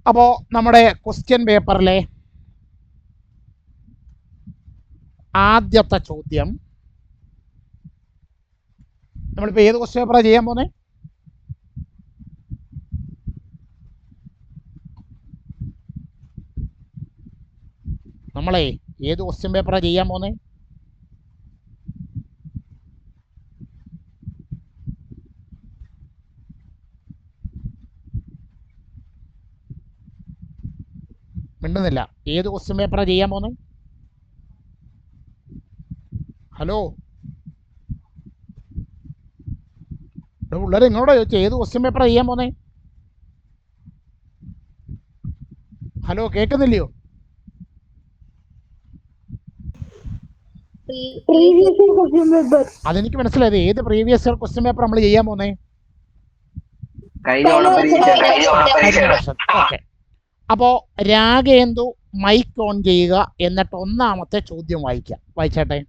അപ്പോൾ നമ്മുടെ ക്വസ്റ്റ്യൻ പേപ്പറിലെ ആദ്യത്തെ ചോദ്യം, നമ്മളിപ്പോൾ ഏത് ക്വസ്റ്റ്യൻ പേപ്പറാണ് ചെയ്യാൻ പോകുന്നത്? നമ്മളെ ഏത് ക്വസ്റ്റ്യൻ പേപ്പറാണ് ചെയ്യാൻ പോകുന്നത്? മിണ്ടുന്നില്ല. ഏത് ക്വസ്റ്റ്യൻ പേപ്പറാണ് ചെയ്യാൻ പോകുന്നത്? ഹലോ, പിള്ളേരെ നിങ്ങളോട് ചോദിച്ചാൽ ഏത് ക്വസ്റ്റ്യൻ പേപ്പറാണ് ചെയ്യാൻ പോകുന്നത്? ഹലോ, കേൾക്കുന്നില്ലയോ? അതെനിക്ക് മനസ്സിലായത്. ഏത് പ്രീവിയസ് ഇയർ ക്വസ്റ്റ്യൻ പേപ്പർ നമ്മൾ ചെയ്യാൻ പോകുന്നത്? ഓക്കെ. അപ്പോൾ രാഗേന്ദു മൈക്ക് ഓൺ ചെയ്യുക, എന്നിട്ട് ഒന്നാമത്തെ ചോദ്യം വായിക്കാം. വായിച്ചാട്ടെ.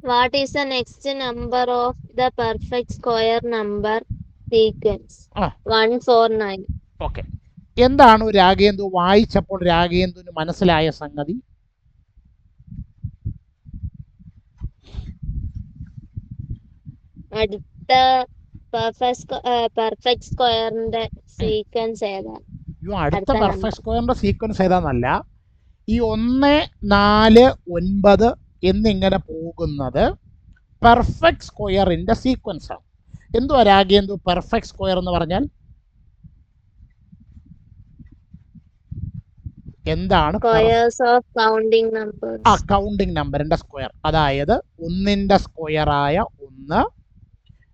What is the next number of the perfect square number sequence? 149. Okay. എന്താണ് രാഗേന്ദു വായിച്ചപ്പോൾ രാഗേന്ദുവിന് മനസ്സിലായ സംഗതി? അടുത്ത പെർഫെക്റ്റ് സ്ക്വയറിന്റെ സീക്വൻസ് ഏതാ? അടുത്ത പെർഫെക്റ്റ് സ്ക്വയറിന്റെ സീക്വൻസ് ഏതാന്നല്ല, ഈ 1, 4, 9 എന്നിങ്ങനെ പോകുന്നത് പെർഫെക്റ്റ് സ്ക്വയറിന്റെ സീക്വൻസ് ആണ്. എന്തുവാ രാഗേന്ദു പെർഫെക്റ്റ് സ്ക്വയർ എന്ന് പറഞ്ഞാൽ? എന്താണ്? കൗണ്ടിങ് നമ്പറിന്റെ സ്ക്വയർ. അതായത് 1ന്റെ സ്ക്വയറായ 1,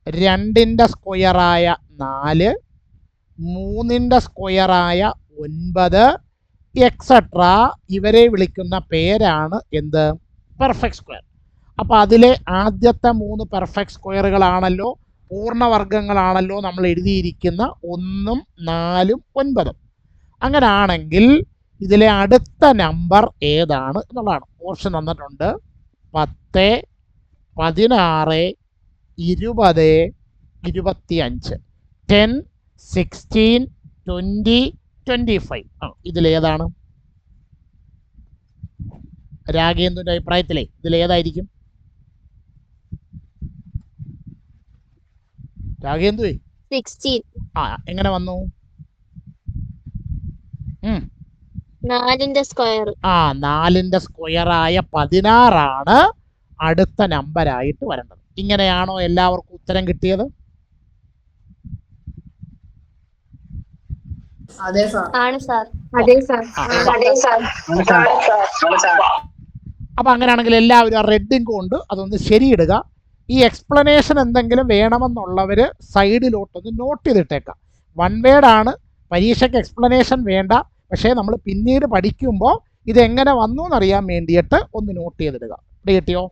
2ന്റെ സ്ക്വയറായ 4, 3ന്റെ സ്ക്വയറായ 9 എക്സെട്ര. ഇവരെ വിളിക്കുന്ന പേരാണ് എന്ത്? Perfect square. അപ്പോൾ അതിലെ ആദ്യത്തെ 3 പെർഫെക്റ്റ് സ്ക്വയറുകളാണല്ലോ, പൂർണ്ണവർഗങ്ങളാണല്ലോ നമ്മൾ എഴുതിയിരിക്കുന്ന 1, 4, 9. അങ്ങനാണെങ്കിൽ ഇതിലെ അടുത്ത നമ്പർ ഏതാണ് എന്നുള്ളതാണ്. ഓപ്ഷൻ തന്നിട്ടുണ്ട് 10, 16, 20, 25. 10, 16, 20, 25. ഇതിലേതാണ് രാഗേന്ദുവിന്റെ അഭിപ്രായത്തിലെ ഇതിലേതായിരിക്കും? രാഗേന്ദു 16. എങ്ങനെ വന്നു? 4ന്റെ സ്ക്വയർ. 4ന്റെ സ്ക്വയറായ 16 അടുത്ത നമ്പരായിട്ട് വരേണ്ടത്. ഇങ്ങനെയാണോ എല്ലാവർക്കും ഉത്തരം കിട്ടിയത്? അപ്പൊ അങ്ങനെയാണെങ്കിൽ എല്ലാവരും ആ റെഡിങ് കൊണ്ട് അതൊന്ന് ശരിയിടുക. ഈ എക്സ്പ്ലനേഷൻ എന്തെങ്കിലും വേണമെന്നുള്ളവര് സൈഡിലോട്ടൊന്ന് നോട്ട് ചെയ്തിട്ടേക്കാം. 1 വേർഡാണ്, പരീക്ഷയ്ക്ക് എക്സ്പ്ലനേഷൻ വേണ്ട. പക്ഷേ നമ്മൾ പിന്നീട് പഠിക്കുമ്പോൾ ഇതെങ്ങനെ വന്നു എന്നറിയാൻ വേണ്ടിയിട്ട് ഒന്ന് നോട്ട് ചെയ്തിടുക. കിട്ടിയോ?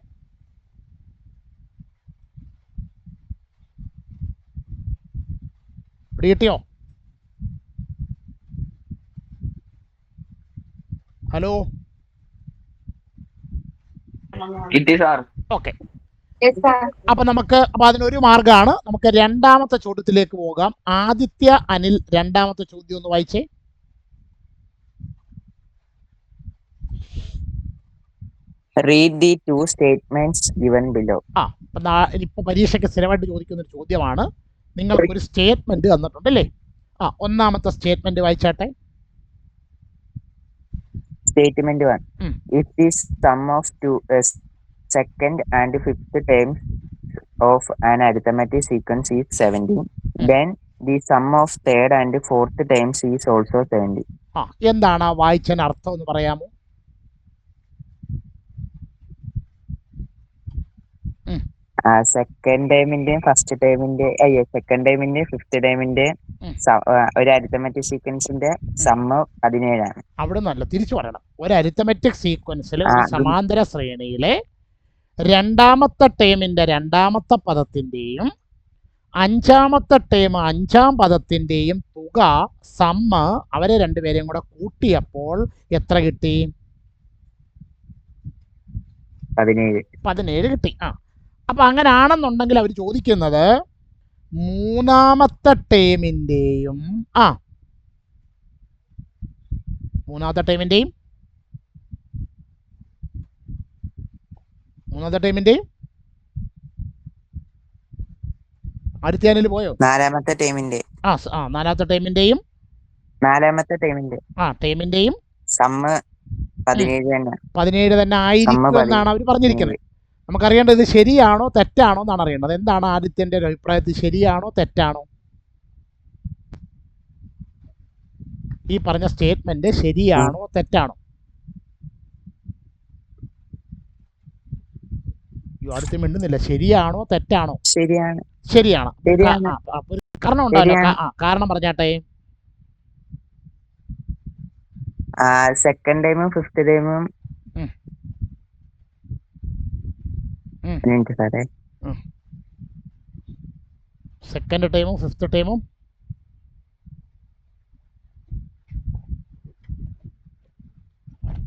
കിട്ടിയോ? Hello, okay. അപ്പൊ അതിനൊരു മാർഗമാണ്. നമുക്ക് രണ്ടാമത്തെ ചോദ്യത്തിലേക്ക് പോകാം. ആദിത്യ അനിൽ രണ്ടാമത്തെ ചോദ്യം ഒന്ന് വായിച്ചേ. Read the 2 statements given below. ഇപ്പൊ പരീക്ഷയ്ക്ക് സ്ഥിരമായിട്ട് ചോദിക്കുന്ന ഒരു ചോദ്യമാണ്. നിങ്ങൾക്കൊരു സ്റ്റേറ്റ്മെന്റ് തന്നിട്ടുണ്ടല്ലേ? ഒന്നാമത്തെ statement വായിച്ചാട്ടെ. Statement 1. If the sum of 2 second and fifth terms of an arithmetic sequence is 17, then the sum of third and fourth terms is also 70. എന്താണ് ആ വായിച്ചതിന് അർത്ഥം എന്ന് പറയാമോ? സെക്കൻഡ് ടൈമിന്റെയും ഫസ്റ്റ് ടൈമിന്റെ സെക്കൻഡ് ടൈമിന്റെയും ഫിഫ്ത് ടൈമിന്റെ ഒരു അരിത്തമെറ്റിക് സീക്വൻസിന്റെ സമ്മ് 17 ആണ്. അവിടെ നല്ല തിരിച്ചു പറയണം. ഒരു അരിത്തമെറ്റിക് സീക്വൻസിൽ സമാന്തര ശ്രേണിയിലെ രണ്ടാമത്തെ ടേമിന്റെ രണ്ടാമത്തെ പദത്തിന്റെയും അഞ്ചാമത്തെ ടേം അഞ്ചാം പദത്തിന്റെയും തുക സമ്മ് അവരെ രണ്ടുപേരെയും കൂടെ കൂട്ടിയപ്പോൾ എത്ര കിട്ടി? 17 കിട്ടി. അപ്പൊ അങ്ങനാണെന്നുണ്ടെങ്കിൽ അവർ ചോദിക്കുന്നത് മൂന്നാമത്തെ ടേമിൻ്റെയും ആദ്യത്തെ പോയോ? നാലാമത്തെ ടൈമിന്റെ നാലാമത്തെ ടേമിൻ്റെയും സമ്മ് 17 തന്നെ ആയിരിക്കും എന്നാണ് അവർ പറഞ്ഞിരിക്കുന്നത്. നമുക്കറിയേണ്ടത് ഇത് ശരിയാണോ തെറ്റാണോ എന്നാണ് അറിയേണ്ടത്. എന്താണ് ആദിത്യന്റെ ഒരു അഭിപ്രായത്തിൽ, ശരിയാണോ തെറ്റാണോ? ഈ പറഞ്ഞ സ്റ്റേറ്റ്മെന്റ് ശരിയാണോ തെറ്റാണോ? അടുത്ത് മിണ്ടുന്നില്ല. ശരിയാണോ തെറ്റാണോ? ശരിയാണ്. കാരണം ഉണ്ടല്ലോ, കാരണം പറഞ്ഞാട്ടെ. സെക്കൻഡ് ടൈമും ഫിഫ്ത്ത് ടൈമും സെക്കൻഡ് ടൈമും ഫിഫ്ത്ത് ടൈമും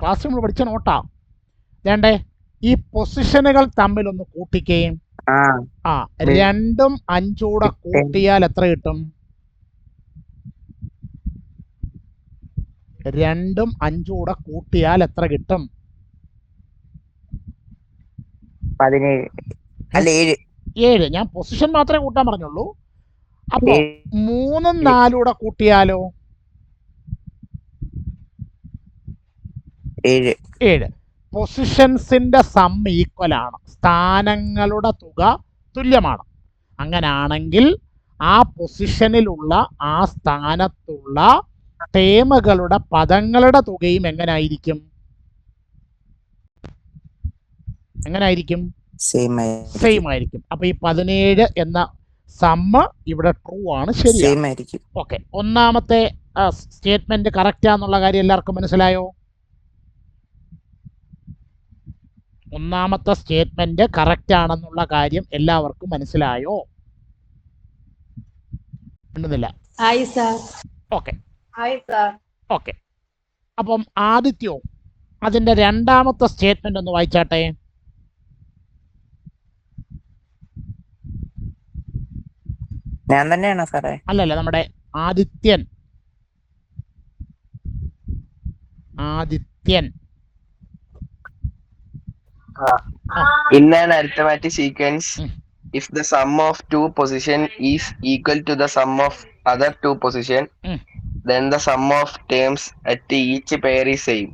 ക്ലാസ് നമ്മൾ പഠിച്ച നോട്ടാ. വേണ്ടേ ഈ പൊസിഷനുകൾ തമ്മിലൊന്ന് കൂട്ടിക്കുകയും 2ഉം 5ഉം കൂടെ കൂട്ടിയാൽ എത്ര കിട്ടും? 2ഉം 5ഉം കൂടെ കൂട്ടിയാൽ എത്ര കിട്ടും? 7. ഞാൻ പൊസിഷൻ മാത്രമേ കൂട്ടാൻ പറഞ്ഞുള്ളൂ. അപ്പൊ 3ഉം 4ഉം കൂടെ കൂട്ടിയാലോ? 7. പൊസിഷൻസിന്റെ സം ഈക്വൽ ആണ്, സ്ഥാനങ്ങളുടെ തുക തുല്യമാണ്. അങ്ങനാണെങ്കിൽ ആ പൊസിഷനിലുള്ള ആ സ്ഥാനത്തുള്ള ടേമുകളുടെ പദങ്ങളുടെ തുകയും എങ്ങനായിരിക്കും? സെയിം ആയിരിക്കും. അപ്പൊ ഈ 17 എന്ന സമ്മ് ഇവിടെ ട്രൂ ആണ്, ശരിയാണ്. ഓക്കെ, ഒന്നാമത്തെ സ്റ്റേറ്റ്മെന്റ് കറക്റ്റ് ആണെന്നുള്ള കാര്യം എല്ലാവർക്കും മനസ്സിലായോ? ഒന്നാമത്തെ സ്റ്റേറ്റ്മെന്റ് കറക്റ്റ് ആണെന്നുള്ള കാര്യം എല്ലാവർക്കും മനസ്സിലായോ? ഉണ്ടെന്നില്ല. ഓക്കെ. അപ്പം ആദിത്യോ അതിന്റെ രണ്ടാമത്തെ സ്റ്റേറ്റ്മെന്റ് ഒന്ന് വായിച്ചാട്ടെ. ഞാൻ തന്നെയാണോ സാറേ? അല്ലല്ല, നമ്മുടെ Adithyan. In an arithmetic sequence, if the sum of two position is equal to the sum of other two position, then the sum of terms at each pair is same.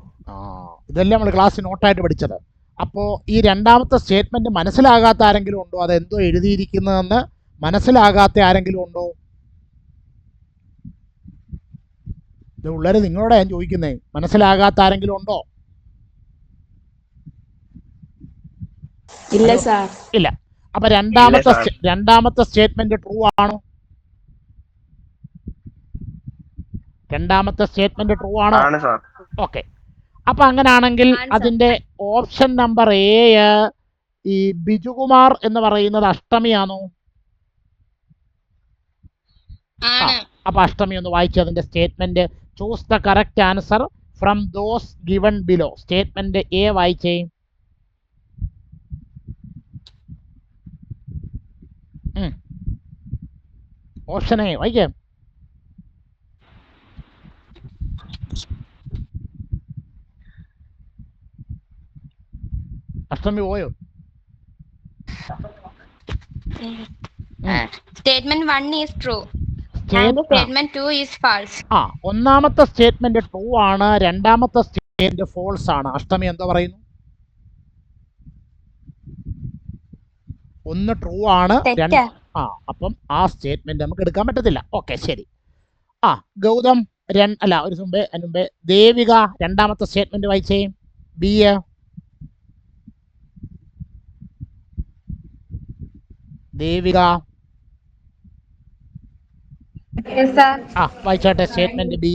ഇതെല്ലാം നമ്മൾ ക്ലാസ് നോട്ടായിട്ട് പഠിച്ചത്. അപ്പോൾ ഈ രണ്ടാമത്തെ സ്റ്റേറ്റ്മെന്റ് മനസ്സിലാകാത്ത ആരെങ്കിലും ഉണ്ടോ? അതെന്തോ എഴുതിയിരിക്കുന്നതെന്ന് മനസ്സിലാകാത്ത ആരെങ്കിലും ഉണ്ടോ? ഇത് പിള്ളേർ നിങ്ങളോട് ഞാൻ ചോദിക്കുന്നേ, മനസ്സിലാകാത്ത ആരെങ്കിലും ഉണ്ടോ? ഇല്ല സാർ. ഇല്ല. അപ്പൊ രണ്ടാമത്തെ സ്റ്റേറ്റ്മെന്റ് ട്രൂ ആണോ? രണ്ടാമത്തെ സ്റ്റേറ്റ്മെന്റ് ട്രൂ ആണോ? ഓക്കെ. അപ്പൊ അങ്ങനാണെങ്കിൽ അതിന്റെ ഓപ്ഷൻ നമ്പർ എ, ഈ ബിജുകുമാർ എന്ന് പറയുന്നത് അഷ്ടമിയാണോ? അപ്പൊ അഷ്ടമി ഒന്ന് വായിച്ചു അതിന്റെ statement. Choose the correct answer from those given below. Statement A വായിച്ചേ. ഓപ്ഷൻ എ വായിക്കേ. അഷ്ടമി പോയോ? Statement 1 is true and statement 2 is false. ഒന്നാമത്തെ സ്റ്റേറ്റ്മെന്റ് ട്രൂ ആണ്, രണ്ടാമത്തെ സ്റ്റേറ്റ്മെന്റ് ഫോൾസ് ആണ്. അഷ്ടമി എന്താ പറയുന്നു? ഒന്ന് ട്രൂ ആണ്, അപ്പം ആ സ്റ്റേറ്റ്മെന്റ് നമുക്ക് എടുക്കാൻ പറ്റത്തില്ല. ഓക്കെ, ശരി. ഗൗതം ഒരു മുമ്പേ ദേവിക രണ്ടാമത്തെ സ്റ്റേറ്റ്മെന്റ് വായിച്ചേ. ബി ദേവിക വായിച്ചാട്ടെ statement B.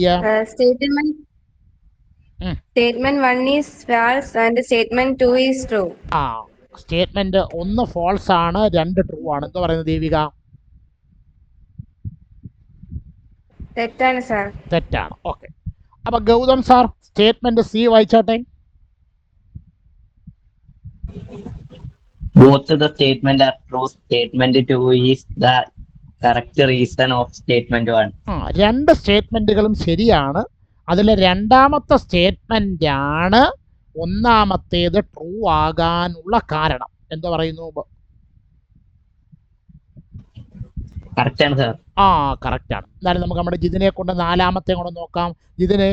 Statement 1 is false and statement 2 is true. Statement ഒന്ന് ഫോൾസ് ആണ്, 2 ട്രൂ ആണ്. എന്താ പറയുന്നത് ദേവിക? തെറ്റാണ് സാർ. തെറ്റാണ്. ഓക്കെ. അപ്പൊ ഗൗതം സാർ സ്റ്റേറ്റ്മെന്റ് സി വായിച്ചാട്ടെ. Both the statement are true. Statement 2 is the correct reason of statement 1. രണ്ട് സ്റ്റേറ്റ്മെന്റുകളും ശരിയാണ്. അതിലെ രണ്ടാമത്തെ സ്റ്റേറ്റ്മെന്റ് ആണ് ഒന്നാമത്തേത് ട്രൂ ആകാനുള്ള കാരണം. എന്താ പറയുന്നു? Correct ആണ് sir. കറക്റ്റ് ആണ്. എന്നാലും നമുക്ക് നമ്മുടെ ജിതിനെ കൊണ്ട് നാലാമത്തെ കൂടെ നോക്കാം. ജിതിന്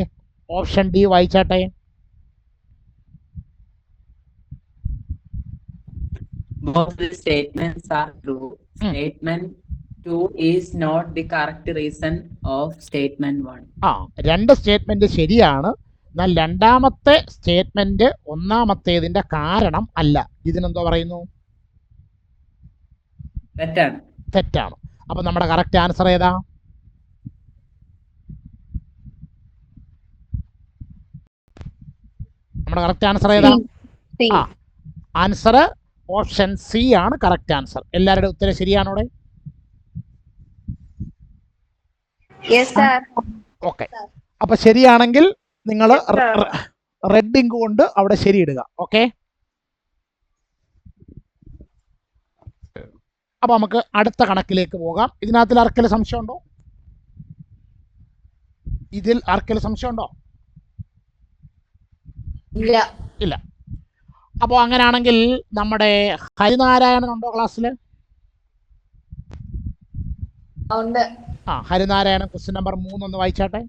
ഓപ്ഷൻ ഡി വായിച്ചാട്ടെ. Both the statements are true. Statement 2 is not the correct reason of statement 1. രണ്ട് സ്റ്റേറ്റ്മെന്റ് ശരിയാണ്. എന്നാൽ രണ്ടാമത്തെ സ്റ്റേറ്റ്മെന്റ് ഒന്നാമത്തേതിന്റെ കാരണം അല്ല. ഇതിനെന്തോ പറയുന്നു? തെറ്റാണ്. തെറ്റാണ്. അപ്പൊ നമ്മുടെ കറക്റ്റ് ആൻസർ ഏതാ? നമ്മുടെ കറക്റ്റ് ആൻസർ ഏതാ? ആൻസർ ഓപ്ഷൻ സി ആണ് കറക്റ്റ് ആൻസർ. എല്ലാവരുടെ ഉത്തരം ശരിയാണോടെ? ഓക്കെ. അപ്പൊ ശരിയാണെങ്കിൽ നിങ്ങൾ റെഡ് ഇങ്ക് കൊണ്ട് അവിടെ ശരിയിടുക. ഓക്കെ. അപ്പൊ നമുക്ക് അടുത്ത കണക്കിലേക്ക് പോകാം. ഇതിനകത്തിൽ ആർക്കെങ്കിലും സംശയമുണ്ടോ? ഇതിൽ ആർക്കെങ്കിലും സംശയമുണ്ടോ? ഇല്ല. അപ്പോൾ അങ്ങനെയാണെങ്കിൽ നമ്മുടെ ഹരിനാരായണൻ ഉണ്ടോ ക്ലാസ്സിൽ? ഹരിനാരായണൻ ക്വസ്റ്റ്യൻ നമ്പർ 3 ഒന്ന് വായിച്ചാട്ടെ.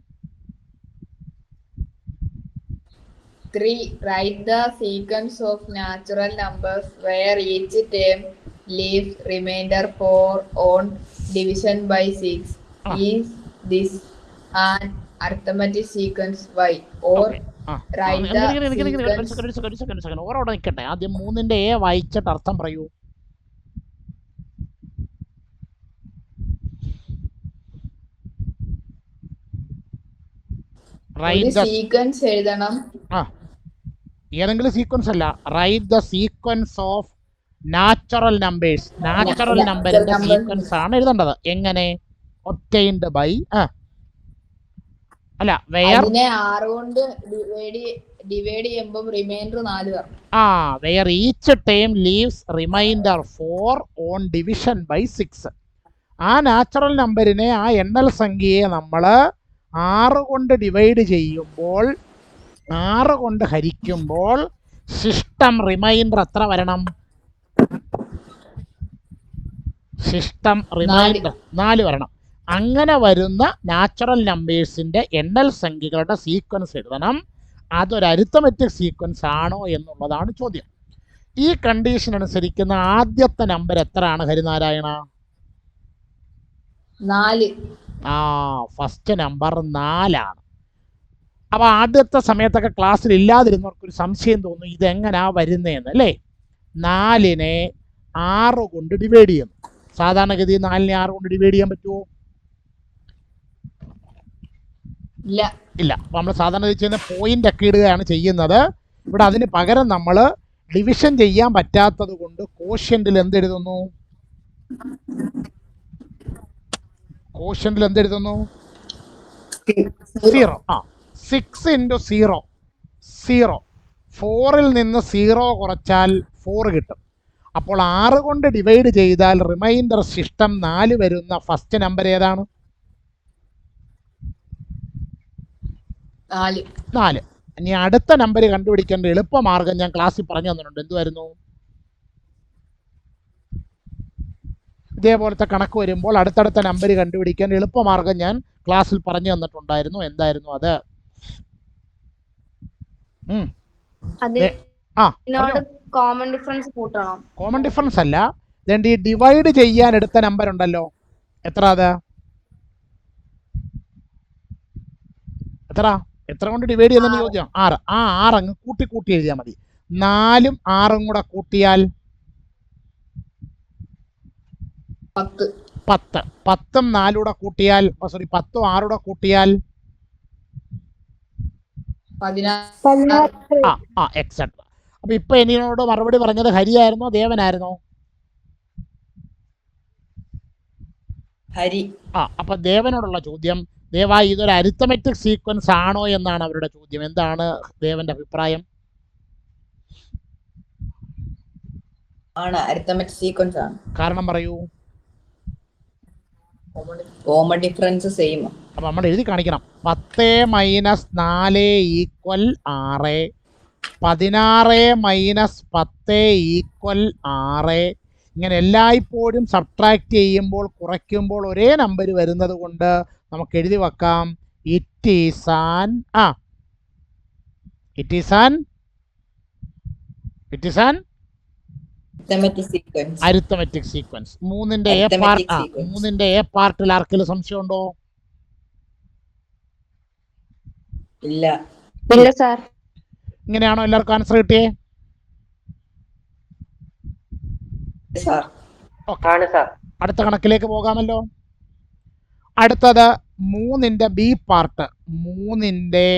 3. Write the sequence of natural numbers where each term leaves remainder 4 on division by 6. Is this an arithmetic sequence y? Or write the sequence... ഓരോടെ നിൽക്കട്ടെ. ആദ്യം 3ന്റെ എ വായിച്ചിട്ട് അർത്ഥം പറയൂ. സീക്വൻസ് എഴുതണം. ഏതെങ്കിലും സീക്വൻസ് അല്ല. Write the sequence of natural numbers. Natural നമ്പറിന്റെ sequence ആണ് എഴുതേണ്ടത്. എങ്ങനെ? ഒബ്റ്റൈൻഡ് ബൈ അല്ല വെയർ 6 കൊണ്ട് ഡിവൈഡ് ചെയ്യുമ്പോൾ റിമൈൻഡർ 4 വരണം. Where each time leaves reminder 4 on division by 6. ആ നാച്ചുറൽ നമ്പറിനെ, ആ എണ്ണൽ സംഖ്യയെ നമ്മൾ 6 കൊണ്ട് ഡിവൈഡ് ചെയ്യുമ്പോൾ, 6 കൊണ്ട് ഹരിക്കുമ്പോൾ ശിഷ്ടം റിമൈൻഡർ എത്ര വരണം? ശിഷ്ടം റിമൈൻഡർ 4 വരണം. അങ്ങനെ വരുന്ന നാച്ചുറൽ നമ്പേഴ്സിന്റെ എണ്ണൽ സംഖ്യകളുടെ സീക്വൻസ് എഴുതണം. അതൊരു അരിത്തമെറ്റിക് സീക്വൻസ് ആണോ എന്നുള്ളതാണ് ചോദ്യം. ഈ കണ്ടീഷൻ അനുസരിക്കുന്ന ആദ്യത്തെ നമ്പർ എത്രയാണ് ഹരിനാരായണ? 4. ഫസ്റ്റ് നമ്പർ 4 ആണ്. അപ്പൊ ആദ്യത്തെ സമയത്തൊക്കെ ക്ലാസ്സിൽ ഇല്ലാതിരുന്നവർക്കൊരു സംശയം തോന്നും, ഇതെങ്ങനെയാ വരുന്നതെന്ന് അല്ലേ? 4നെ 6 കൊണ്ട് ഡിവൈഡ് ചെയ്യുന്നു. സാധാരണഗതി 4നെ 6 കൊണ്ട് ഡിവൈഡ് ചെയ്യാൻ പറ്റുമോ? ഇല്ല. അപ്പൊ നമ്മൾ സാധാരണ ചെയ്യുന്ന പോയിന്റ് ഒക്കെ ഇടുകയാണ് ചെയ്യുന്നത്. ഇവിടെ അതിന് പകരം നമ്മൾ ഡിവിഷൻ ചെയ്യാൻ പറ്റാത്തത് കൊണ്ട് കോഷ്യന്റിൽ എന്തെഴുതുന്നു? കോഷ്യന്റിൽ എന്തെഴുതുന്നു? 0. 6 × 0 0. 4ൽ നിന്ന് 0 കുറച്ചാൽ 4 കിട്ടും. അപ്പോൾ 6 കൊണ്ട് ഡിവൈഡ് ചെയ്താൽ റിമൈൻഡർ ശിഷ്ടം 4 വരുന്ന ഫസ്റ്റ് നമ്പർ ഏതാണ്? 4. ഇനി അടുത്ത നമ്പർ കണ്ടുപിടിക്കേണ്ട എളുപ്പമാർഗം ഞാൻ ക്ലാസ്സിൽ പറഞ്ഞു തന്നിട്ടുണ്ട്. എന്തുവായിരുന്നു? ഇതേപോലത്തെ കണക്ക് വരുമ്പോൾ അടുത്തടുത്ത നമ്പർ കണ്ടുപിടിക്കാൻ എളുപ്പമാർഗം ഞാൻ ക്ലാസ്സിൽ പറഞ്ഞു തന്നിട്ടുണ്ടായിരുന്നു. എന്തായിരുന്നു അത്? കോമൺ ഡിഫറൻസ് കൂട്ടണം. കോമൺ ഡിഫറൻസ് അല്ല. ഈ ഡിവൈഡ് ചെയ്യാൻ എടുത്ത നമ്പർ ഉണ്ടല്ലോ, എത്ര? അത് എത്ര കൊണ്ട് ഡിവൈഡ് ചെയ്യുന്ന ചോദ്യം? 6. 6 അങ്ങ് കൂട്ടി എഴുതിയാൽ മതി. 4ഉം 6ഉം കൂടെ കൂട്ടിയാൽ 10. 10ഉം 4 കൂടെ കൂട്ടിയാൽ 10ഉം 6 കൂടെ കൂട്ടിയാൽ 16. എക്സെട്ര. അപ്പൊ ഇപ്പൊ എന്നോട് മറുപടി പറഞ്ഞത് ഹരിയായിരുന്നോ ദേവനായിരുന്നോ? ഹരി. അപ്പൊ ദേവനോടുള്ള ചോദ്യം, ദേവാ ഇതൊരു അരിത്തമെറ്റിക് സീക്വൻസ് ആണോ എന്നാണ് അവരുടെ ചോദ്യം. എന്താണ് ദേവന്റെ അഭിപ്രായം? ആണ്, അരിത്തമെറ്റിക് സീക്വൻസ് ആണ്. കാരണം പറയൂ. Common difference same. അപ്പം നമ്മൾ എഴുതി കാണിക്കണം. 10 മൈനസ് 4 ഈക്വൽ 6, 16 മൈനസ് 10 ഈക്വൽ 6. ഇങ്ങനെ എല്ലായ്പ്പോഴും സബ്ട്രാക്ട് ചെയ്യുമ്പോൾ, കുറയ്ക്കുമ്പോൾ ഒരേ നമ്പർ വരുന്നത് കൊണ്ട് നമുക്ക് എഴുതി വെക്കാം it is an arithmetic sequence. 3ന്റെ എ പാർട്ടിൽ ആർക്കെങ്കിലും സംശയമുണ്ടോ? ഇല്ല സാർ. ഇങ്ങനെയാണോ എല്ലാവർക്കും ആൻസർ കിട്ടിയേ? അടുത്ത കണക്കിലേക്ക് പോകാമല്ലോ. അടുത്തത് 3ന്റെ ബി പാർട്ട്. 3ന്റെ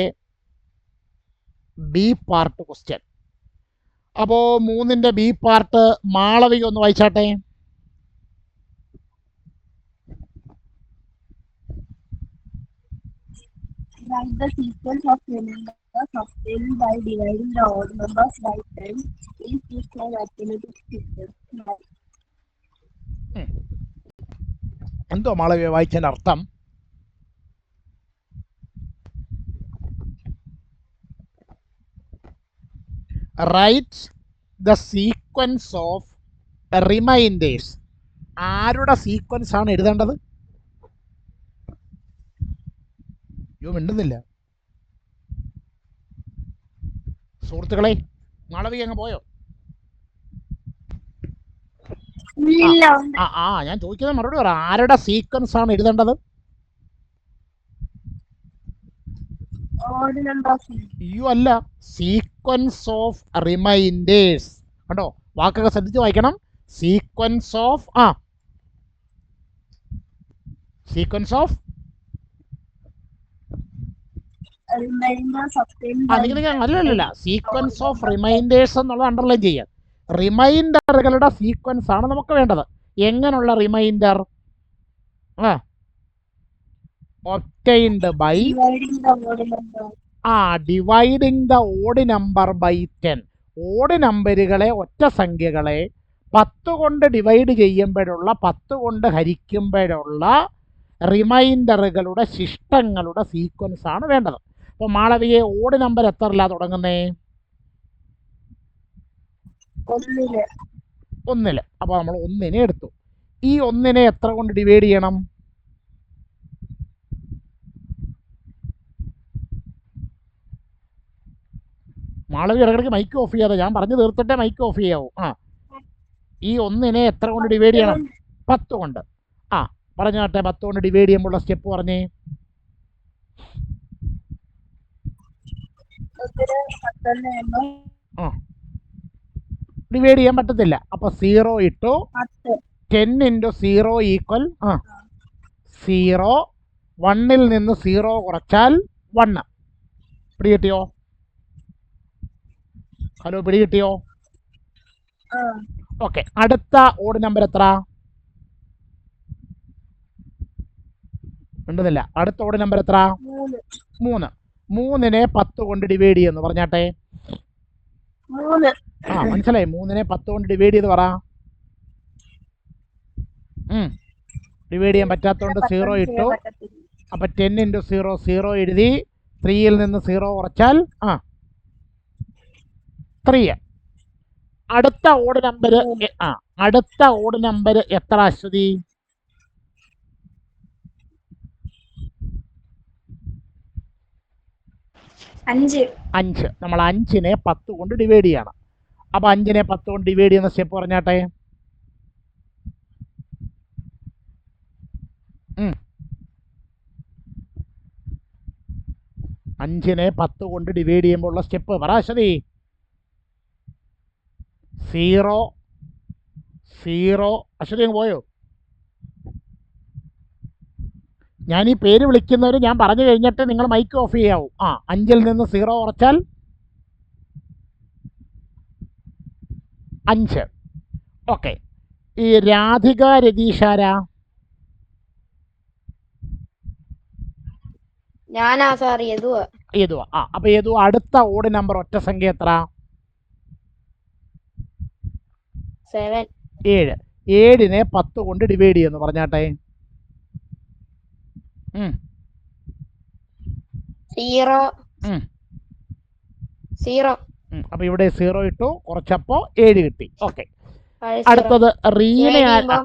ബി പാർട്ട് ക്വസ്റ്റ്യൻ. അപ്പോൾ 3ന്റെ ബി പാർട്ട് മാളവിക ഒന്ന് വായിച്ചാട്ടെ. Write the sequence of numbers obtained by dividing the odd numbers by 10 is used as arithmetic sequence. എന്തോ മാളവിക വായിച്ചതിൻ്റെ അർത്ഥം? Write the sequence of reminders. ആരുടെ സീക്വൻസ് ആണ് എഴുതേണ്ടത്? മിണ്ടുന്നില്ല സുഹൃത്തുക്കളെ. മാളവിക അങ്ങ് പോയോ? ഞാൻ ചോദിക്കുന്നത് മറുപടി പറ. ആരുടെ സീക്വൻസ് ആണ് എഴുതേണ്ടത്? അല്ല, സീക്വൻസ് ഓഫ് റിമൈൻഡേഴ്സ്. കണ്ടോ, വാക്കൊക്കെ ശ്രദ്ധിച്ച് വായിക്കണം. സീക്വൻസ് ഓഫ് അല്ലല്ല, സീക്വൻസ് ഓഫ് റിമൈൻഡേഴ്സ് എന്നുള്ളത് അണ്ടർലൈൻ ചെയ്യാം. റിമൈൻഡറുകളുടെ സീക്വൻസ് ആണ് നമുക്ക് വേണ്ടത്. എങ്ങനെയുള്ള remainder? Obtained by dividing the odd number by 10. Odd നമ്പറുകളെ, ഒറ്റ സംഖ്യകളെ 10 കൊണ്ട് ഡിവൈഡ് ചെയ്യുമ്പോഴുള്ള, 10 കൊണ്ട് ഹരിക്കുമ്പോഴുള്ള റിമൈൻഡറുകളുടെ ശിഷ്ടങ്ങളുടെ സീക്വൻസ് ആണ് വേണ്ടത്. അപ്പോൾ മാളവിയെ ഓഡ് നമ്പർ എത്രയില്ല തുടങ്ങുന്നേ? 1. അപ്പോൾ നമ്മൾ 1 എടുത്തു. ഈ 1 എത്ര കൊണ്ട് ഡിവൈഡ് ചെയ്യണം? മാളവി ഇടയ്ക്കിടയ്ക്ക് മൈക്ക് ഓഫ് ചെയ്യാതെ, ഞാൻ പറഞ്ഞു തീർത്തിട്ടേ മൈക്ക് ഓഫ് ചെയ്യാവൂ. ഈ 1 എത്ര കൊണ്ട് ഡിവൈഡ് ചെയ്യണം? 10 കൊണ്ട്. പറഞ്ഞു കേട്ടെ, 10 കൊണ്ട് ഡിവൈഡ് ചെയ്യുമ്പോഴുള്ള സ്റ്റെപ്പ് പറഞ്ഞേ. ഡിവൈഡ് ചെയ്യാൻ പറ്റത്തില്ല. അപ്പൊ 0 ഇട്ടു. 10 × 0 ഈക്വൽ 0. 1ൽ നിന്ന് 0 കുറച്ചാൽ 1. പിടികിട്ടിയോ? ഹലോ, പിടികിട്ടിയോ? ഓക്കെ. അടുത്ത ഓഡ് നമ്പർ എത്ര? ഉണ്ടെന്നില്ല. അടുത്ത ഓഡ് നമ്പർ എത്ര? 3. 3 10 കൊണ്ട് ഡിവൈഡ് ചെയ്യുന്നു പറഞ്ഞാട്ടെ. മനസ്സിലായി? 3 10 കൊണ്ട് ഡിവൈഡ് ചെയ്ത് പറ. ഡിവൈഡ് ചെയ്യാൻ പറ്റാത്തതുകൊണ്ട് 0 ഇട്ടു. അപ്പം 10 × 0 0 എഴുതി. 3ൽ നിന്ന് 0 കുറച്ചാൽ 3. അടുത്ത ഓഡ് നമ്പർ എത്ര അശ്വതി? 5. നമ്മൾ 5 10 കൊണ്ട് ഡിവൈഡ് ചെയ്യണം. അപ്പോൾ 5 10 കൊണ്ട് ഡിവൈഡ് ചെയ്യുന്ന സ്റ്റെപ്പ് പറഞ്ഞാട്ടെ. 5 10 കൊണ്ട് ഡിവൈഡ് ചെയ്യുമ്പോൾ ഉള്ള സ്റ്റെപ്പ് പറ അശ്വതി. 0 0. അശ്വതി അങ്ങ് പോയോ? ഞാൻ ഈ പേര് വിളിക്കുന്നവർ ഞാൻ പറഞ്ഞു കഴിഞ്ഞിട്ട് നിങ്ങൾ മൈക്ക് ഓഫ് ചെയ്യാവൂ. 5ൽ നിന്ന് 0 കുറച്ചാൽ 5. ഓക്കെ. ഈ രാധിക രതീഷാരാ? ഞാനാ സാർ, യദുവ. അപ്പൊ യദു, അടുത്ത ഓഡ് നമ്പർ ഒറ്റ സംഖ്യ എത്ര? 7. 7. 7 10 കൊണ്ട് ഡിവൈഡ് ചെയ്യുന്നു പറഞ്ഞാട്ടെ. ഉം. 0 ഉം. 0 അപ്പൊ ഇവിടെ 0 ഇട്ടു, കുറച്ചപ്പോ 7 കിട്ടി. ഓക്കെ, 0 അടുത്തത് റീന. Divide ചെയ്യുമ്പോ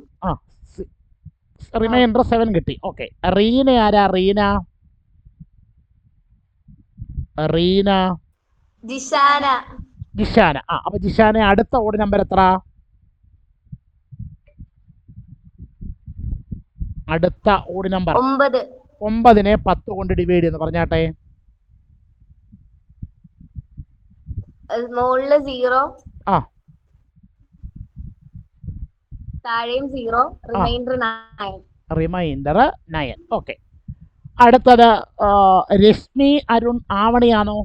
റിമൈൻഡർ 7 കിട്ടി. ഓക്കെ, റീന ആരാ? റീന ജിഷാന ജിഷാന. അപ്പൊ ജിഷാന അടുത്ത ഓഡ് നമ്പർ എത്ര? അടുത്ത ഓഡ് നമ്പർ 9 9നെ 10 കൊണ്ട് ഡിവൈഡ് ചെയ്യുന്നു പറഞ്ഞാട്ടെ. മുകളില് 0 ആ താഴെയും 0 റിമൈൻഡർ 9 റിമൈൻഡർ 9. ഓക്കെ, അടുത്തത് രശ്മി അരുൺ ആവണിയാണോ?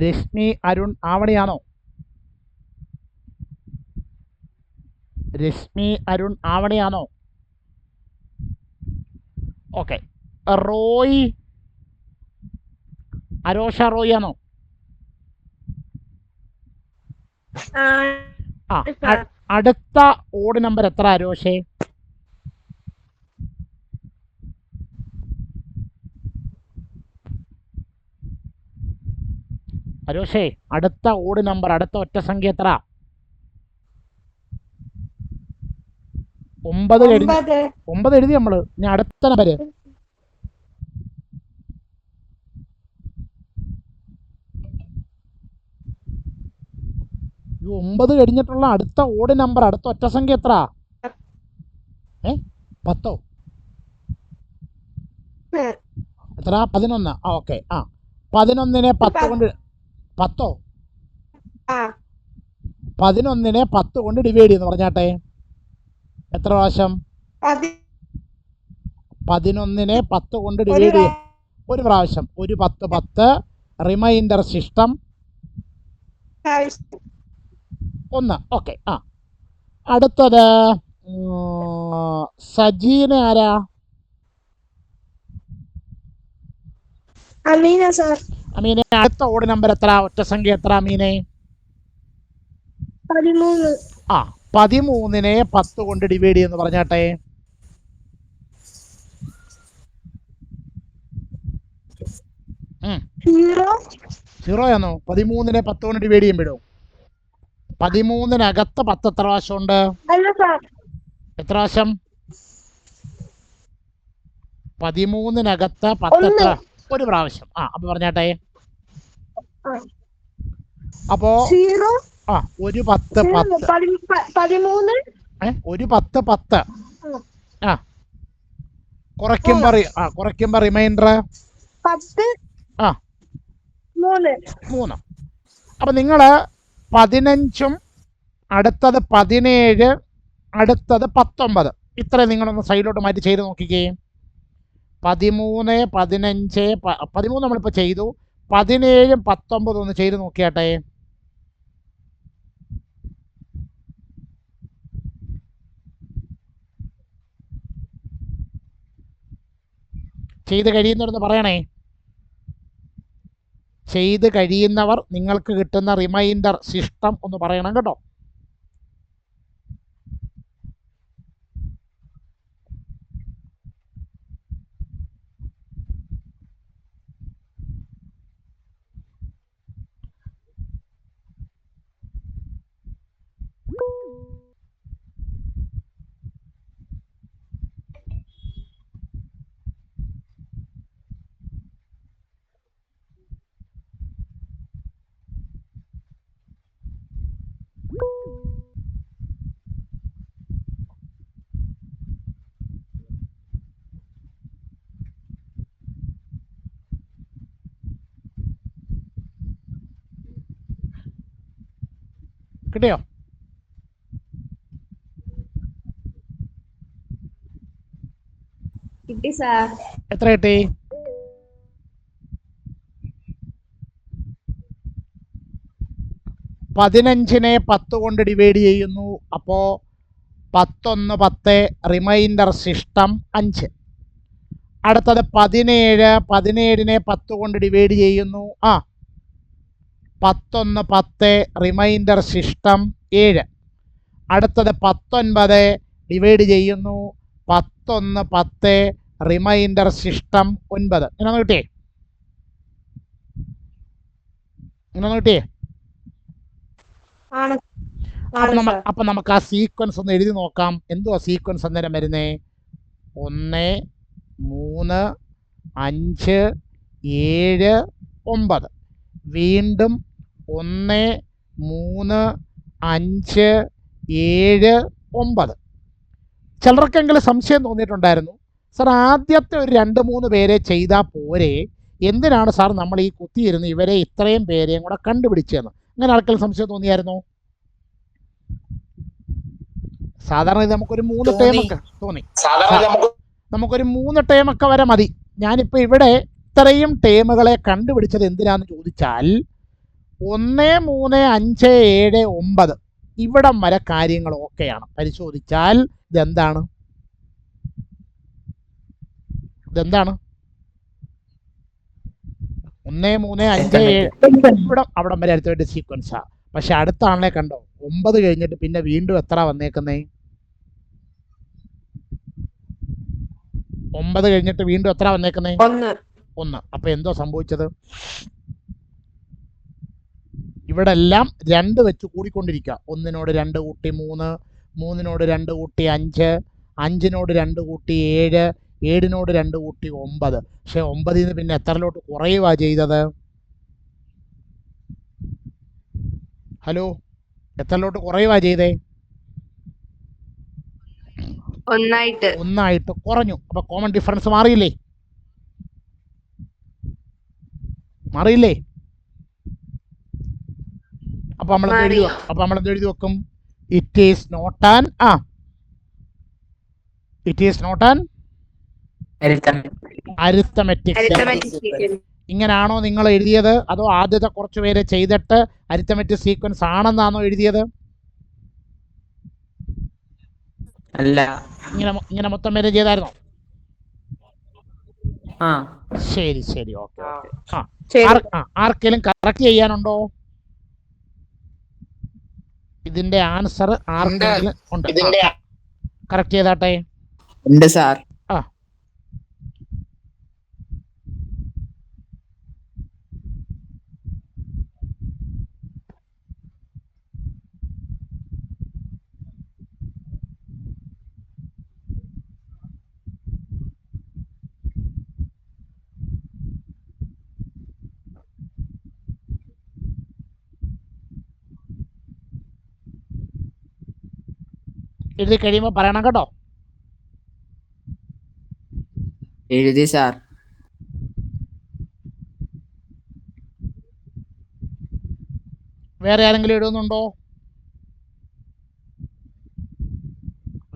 രശ്മി അരുൺ ആവണിയാണോ? രശ്മി അരുൺ ആവണിയാണോ? ഓക്കെ, റോയ് അരോഷ റോയ് ആണോ? അടുത്ത ഓഡ് നമ്പർ എത്ര അരോഷേ? അരോഷേ, അടുത്ത ഓഡ് നമ്പർ, അടുത്ത ഒറ്റ സംഖ്യ എത്ര? 9 കഴിഞ്ഞ് 9 എഴുതി നമ്മള്. ഞാൻ അടുത്ത നമ്പര് 9 കഴിഞ്ഞിട്ടുള്ള അടുത്ത ഓഡ് നമ്പർ, അടുത്ത ഒറ്റ സംഖ്യ എത്ര? 10 എത്ര? 11. ഓക്കെ, 11നെ 10 കൊണ്ട് 10 11നെ 10 കൊണ്ട് ഡിവൈഡ് ചെയ്യുന്നു പറഞ്ഞാട്ടെ. എത്ര പ്രാവശ്യം? 11നെ 10 കൊണ്ട് ഡിവൈഡ് ചെയ്യും ഒരു പ്രാവശ്യം. ഒരു 10 10. റിമൈൻഡർ ശിഷ്ടം 1. ഓക്കെ, അടുത്തത് സജീന ആരാ? അമീന സർ. അമീനെ, അടുത്ത ഓഡ് നമ്പർ എത്ര? ഒറ്റ സംഖ്യ എത്ര അമീനെ? 13 13നെ 10 കൊണ്ട് ഡിവൈഡ് ചെയ്യുന്നു പറഞ്ഞാട്ടെ. സീറോ ആണോ? 13നെ 10 കൊണ്ട് ഡിവൈഡ് ചെയ്യുമ്പോഴോ? 13നകത്ത് 10 എത്ര പ്രാവശ്യം ഉണ്ട്? എത്ര പ്രാവശ്യം? 13നകത്ത് 10 എത്ര? ഒരു പ്രാവശ്യം. അപ്പൊ പറഞ്ഞാട്ടെ. അപ്പോ ഒരു 10 10 ഒരു 10 10 കുറയ്ക്കുമ്പോ റിമൈൻഡർ 3. അപ്പൊ നിങ്ങള് 15ഉം അടുത്തത് 17 അടുത്തത് 19 ഇത്രയും നിങ്ങളൊന്ന് സൈഡിലോട്ട് മാറ്റി ചെയ്ത് നോക്കിക്കേ. 13 15 13 നമ്മളിപ്പോൾ ചെയ്തു. 17 19 ഒന്ന് ചെയ്ത് നോക്കിയാട്ടെ. ചെയ്ത് കഴിയുന്നവരൊന്ന് പറയണേ. ചെയ്ത് കഴിയുന്നവർ നിങ്ങൾക്ക് കിട്ടുന്ന റിമൈൻഡർ ശിഷ്ടം ഒന്ന് പറയണം കേട്ടോ. കിട്ടിയോ? കിട്ടി സാർ. എത്ര കിട്ടി? 15നെ 10 കൊണ്ട് ഡിവൈഡ് ചെയ്യുന്നു. അപ്പോൾ 11 10 റിമൈൻഡർ ശിഷ്ടം 5. അടുത്തത് 17 17നെ 10 കൊണ്ട് ഡിവൈഡ് ചെയ്യുന്നു. 11 10 റിമൈൻഡർ ശിഷ്ടം 7. അടുത്തത് 19 ഡിവൈഡ് ചെയ്യുന്നു, 11 10, റിമൈൻഡർ ശിഷ്ടം 9. ഇങ്ങനെ കിട്ടിയേ, ഇങ്ങനെ കിട്ടിയേ. അപ്പൊ നമുക്ക് ആ സീക്വൻസ് ഒന്ന് എഴുതി നോക്കാം. എന്തുവാ സീക്വൻസ് അന്നേരം വരുന്നേ? 1 3 5 7 9. വീണ്ടും 1 3 5 7 9. ചിലർക്കെങ്കിലും സംശയം തോന്നിയിട്ടുണ്ടായിരുന്നു, സാർ ആദ്യത്തെ ഒരു 2-3 പേരെ ചെയ്താൽ പോരെ, എന്തിനാണ് സാർ നമ്മൾ ഈ കുത്തിയിരുന്ന് ഇവരെ ഇത്രയും പേരെയും കൂടെ കണ്ടുപിടിച്ചതെന്ന്? അങ്ങനെ ആർക്കെങ്കിലും സംശയം തോന്നിയായിരുന്നോ? സാധാരണ ഇത് നമുക്കൊരു 3 ടേമൊക്കെ തോന്നി, നമുക്കൊരു 3 ടേമൊക്കെ വരെ മതി. ഞാനിപ്പോൾ ഇവിടെ ഇത്രയും ടേമുകളെ കണ്ടുപിടിച്ചത് എന്തിനാന്ന് ചോദിച്ചാൽ 1 3 5 7 9 ഇവിടം വരെ കാര്യങ്ങൾ ഓക്കെയാണ്. പരിശോധിച്ചാൽ ഇതെന്താണ്? ഇതെന്താണ്? 1 3 5 7 ഇവിടെ അവിടം വരെ അടുത്ത സീക്വൻസാ. പക്ഷെ അടുത്താണല്ലേ കണ്ടോ, 9 കഴിഞ്ഞിട്ട് പിന്നെ വീണ്ടും എത്ര വന്നേക്കുന്നേ? 9 കഴിഞ്ഞിട്ട് വീണ്ടും എത്ര വന്നേക്കുന്നേ? 1. അപ്പൊ എന്തോ സംഭവിച്ചത്? ഇവിടെ എല്ലാം 2 വെച്ച് കൂടിക്കൊണ്ടിരിക്കുക. 1നോട് 2 കൂട്ടി 3, 3നോട് 2 കൂട്ടി 5, 5നോട് 2 കൂട്ടി 7, 7നോട് 2 കൂട്ടി 9. പക്ഷെ 9ൽ നിന്ന് പിന്നെ എത്രയിലോട്ട് കുറയുക ചെയ്തത്? ഹലോ, എത്രയിലോട്ട് കുറയുക ചെയ്തേ? 1 കുറഞ്ഞു. അപ്പൊ കോമൺ ഡിഫറൻസ് മാറിയില്ലേ? മാറിയില്ലേ? അപ്പൊ നമ്മൾ എഴുതി വെക്കും? It is not an arithmetic sequence. ഇങ്ങനാണോ നിങ്ങൾ എഴുതിയത്? അതോ ആദ്യത്തെ കുറച്ച് പേരെ ചെയ്തിട്ട് അരിത്തമെറ്റിക് സീക്വൻസ് ആണെന്നാണോ എഴുതിയത്? അല്ല, ഇങ്ങനെ മൊത്തം പേരെ ചെയ്തായിരുന്നോ? ആ ശരി, ഓക്കെ. ആർക്കെങ്കിലും കറക്റ്റ് ചെയ്യാനുണ്ടോ? ഇതിന്റെ ആൻസർ ആർക്കെങ്കിലും ഉണ്ട്? കറക്റ്റ് ചെയ്താട്ടെ. ഉണ്ട് സാർ. എഴുതി കഴിയുമ്പോൾ പറയണം കേട്ടോ. എഴുതി സാർ. വേറെ ആരെങ്കിലും എഴുതുന്നുണ്ടോ?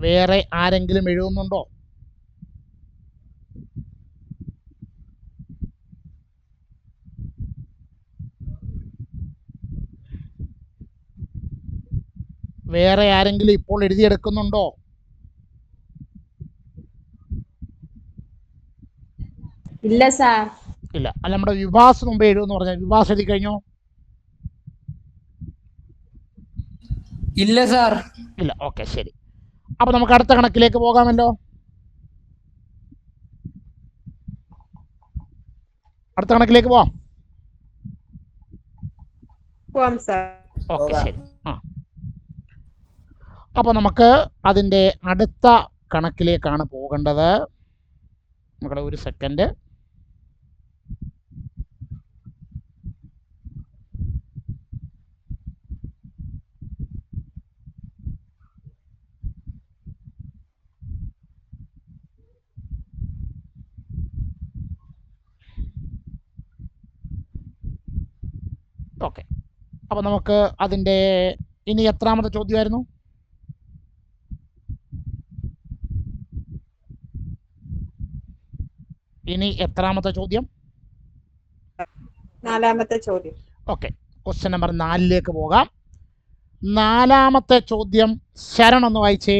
വേറെ ആരെങ്കിലും എഴുതുന്നുണ്ടോ? വേറെ ആരെങ്കിലും ഇപ്പോൾ എഴുതിയെടുക്കുന്നുണ്ടോ? ഇല്ല സാർ. ഇല്ല. അല്ല, നമ്മുടെ വിഭാസ് മുമ്പേ എഴുതുമെന്ന് പറഞ്ഞാൽ വിഭാസ് എഴുതി കഴിഞ്ഞോ? ഇല്ല സാർ. ഇല്ല. ഓക്കെ, ശരി. അപ്പൊ നമുക്ക് അടുത്ത കണക്കിലേക്ക് പോകാമല്ലോ. അടുത്ത കണക്കിലേക്ക് പോവാം. ഓക്കെ, ശരി. അപ്പൊ നമുക്ക് അതിൻ്റെ അടുത്ത കണക്കിലേക്കാണ് പോകേണ്ടത്. മക്കളെ ഒരു സെക്കൻഡ്. ഓക്കെ, അപ്പൊ നമുക്ക് അതിൻ്റെ ഇനി എത്രാമത്തെ ചോദ്യമായിരുന്നു? ഇനി എത്രാമത്തെ ചോദ്യം? 4ാമത്തെ ചോദ്യം. ഓക്കെ, ക്വസ്റ്റ്യൻ നമ്പർ 4ലേക്ക് പോകാം. 4ാമത്തെ ചോദ്യം ശരൺ ഒന്ന് വായിച്ചേ.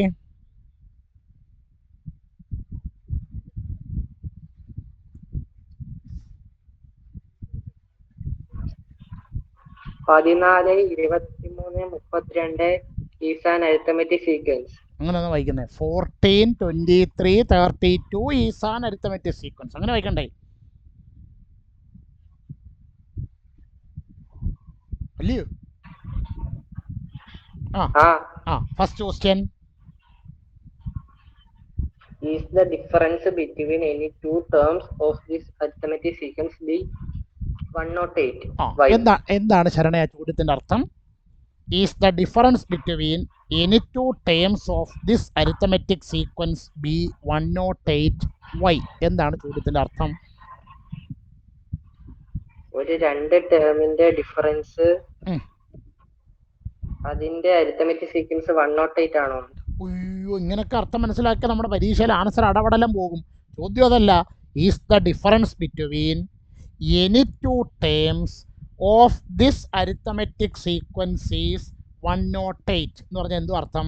14, 23, 32, is an arithmetic sequence. അങ്ങനെ ഒന്ന് വായിക്കുന്നേ. 14, 23, 32 ഈസ് ആൻ അരിത്തമെറ്റിക് സീക്വൻസ്. അങ്ങനെ വായിക്കണ്ടേ? അല്ലയോ? First question. Is the difference between any two terms of this arithmetic sequence be 108? Why? എന്താണ് ശരണയ ചോദ്യത്തിന്റെ അർത്ഥം? Is the difference between any two terms of this arithmetic sequence be 108 why? എന്താണ് ചോദ്യത്തിന്റെ അർത്ഥം? ഒരു രണ്ട് ടേമിന്റെ ഡിഫറൻസ് അതിന്റെ അരിത്തമെറ്റിക് സീക്വൻസ് 108 ആണോ? അയ്യോ, ഇങ്ങനൊക്കെ അർത്ഥം മനസ്സിലാക്കിയാൽ നമ്മുടെ പരീക്ഷയിൽ ആൻസർ അടപടലം പോകും. ചോദ്യം അതല്ല. Is the difference between any two terms of this arithmetic sequence is 108 എന്ന് പറഞ്ഞാൽ എന്തോ അർത്ഥം?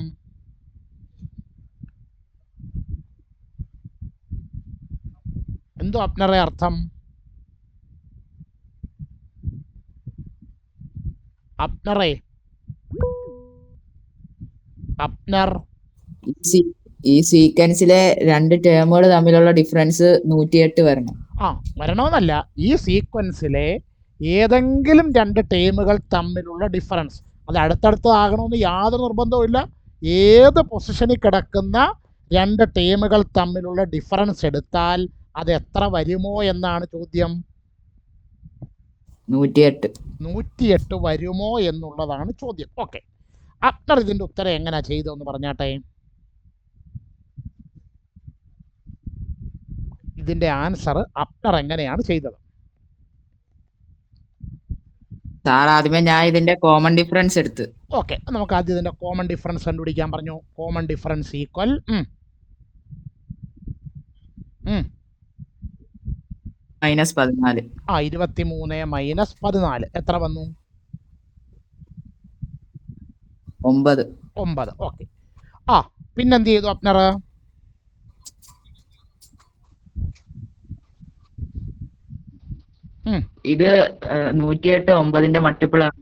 എന്തോ അപ്നറെ അർത്ഥം? അപ്നറെ, അപ്നർ, ഈ സീക്വൻസിലെ രണ്ട് ടേമുകൾ തമ്മിലുള്ള ഡിഫറൻസ് 108 വരണം. വരണമെന്നല്ല, ഈ സീക്വൻസിലെ ഏതെങ്കിലും രണ്ട് ടേമുകൾ തമ്മിലുള്ള ഡിഫറൻസ്. അത് അടുത്തടുത്താകണമെന്ന് യാതൊരു നിർബന്ധവുമില്ല. ഏത് പൊസിഷനിൽ കിടക്കുന്ന രണ്ട് ടേമുകൾ തമ്മിലുള്ള ഡിഫറൻസ് എടുത്താൽ അത് എത്ര വരുമോ എന്നാണ് ചോദ്യം. 108 വരുമോ എന്നുള്ളതാണ് ചോദ്യം. ഓക്കെ, അപ്നർ ഇതിൻ്റെ ഉത്തരം എങ്ങനെ ചെയ്തതെന്ന് പറഞ്ഞാട്ടെ. ഇതിൻ്റെ ആൻസർ അപ്നർ എങ്ങനെയാണ് ചെയ്തത്? സാർ ആദ്യമേ ഞാൻ ഇതിന്റെ കോമൺ ഡിഫറൻസ് എടുത്ത്. ഓക്കെ, നമുക്ക് ആദ്യം ഇതിൻ്റെ കോമൺ ഡിഫറൻസ് കണ്ടുപിടിക്കാൻ പറഞ്ഞു. Common difference equal -14. 23 - 14 എത്ര വന്നു? 9. ഓക്കെ. പിന്നെന്ത് ചെയ്തു അപ്നർ? ഇത് 108 9ന്റെ മൾട്ടിപ്പിൾ ആണ്.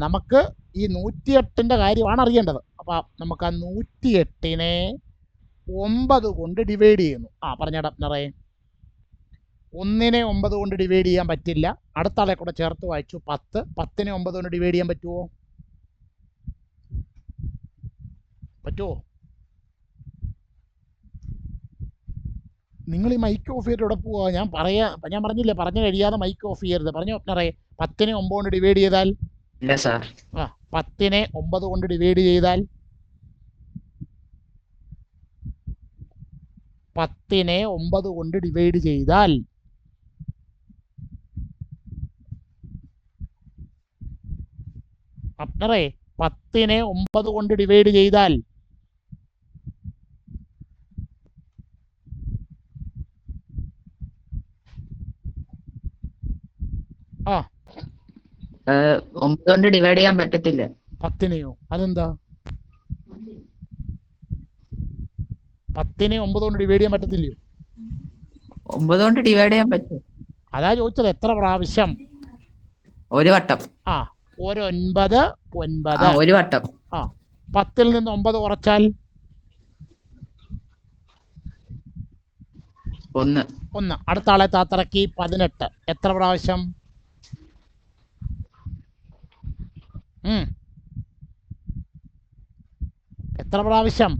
നമുക്ക് ഈ 108ന്റെ കാര്യമാണ് അറിയേണ്ടത്. അപ്പൊ നമുക്ക് ആ 108നെ 9 കൊണ്ട് ഡിവൈഡ് ചെയ്യുന്നു. പറഞ്ഞാട് അപ്നറെ. 1നെ 9 കൊണ്ട് ഡിവൈഡ് ചെയ്യാൻ പറ്റില്ല. അടുത്ത ആളെ കൂടെ ചേർത്ത് വായിച്ചു. 10. 10നെ 9 കൊണ്ട് ഡിവൈഡ് ചെയ്യാൻ പറ്റുമോ? നിങ്ങൾ ഈ മൈക്ക് ഓഫ് ചെയ്തിട്ട് ഇവിടെ പോവാ? ഞാൻ പറഞ്ഞില്ലേ, പറഞ്ഞു കഴിയാതെ മൈക്ക് ഓഫ് ചെയ്യരുത്. പറഞ്ഞു അപ്നറെ. 10നെ 9 കൊണ്ട് ഡിവൈഡ് ചെയ്താൽ? ഇല്ല സാർ. 10നെ 9 കൊണ്ട് ഡിവൈഡ് ചെയ്താൽ 10നെ 9 കൊണ്ട് ഡിവൈഡ് ചെയ്താൽ അപ്നറെ 10നെ 9 കൊണ്ട് ഡിവൈഡ് ചെയ്താൽ ആ 9 കൊണ്ട് ഡിവൈഡ് ചെയ്യാൻ പറ്റത്തില്ല. 10നെയോ? അതെന്താ? 10നെ 9 കൊണ്ട് ഡിവൈഡ് ചെയ്യാൻ പറ്റത്തില്ലയോ? 9 കൊണ്ട് ഡിവൈഡ് ചെയ്യാൻ പറ്റും. അതാ ചോദിച്ചത്. എത്ര പ്രാവശ്യം? ഒരു വട്ടം. ഒരു 9 9. ഒരു വട്ടം. 10ൽ നിന്ന് 9 കുറച്ചാൽ 1. അടുത്ത ആളെ താത്തറക്കി 18. എത്ര പ്രാവശ്യം? എത്ര പ്രാവശ്യം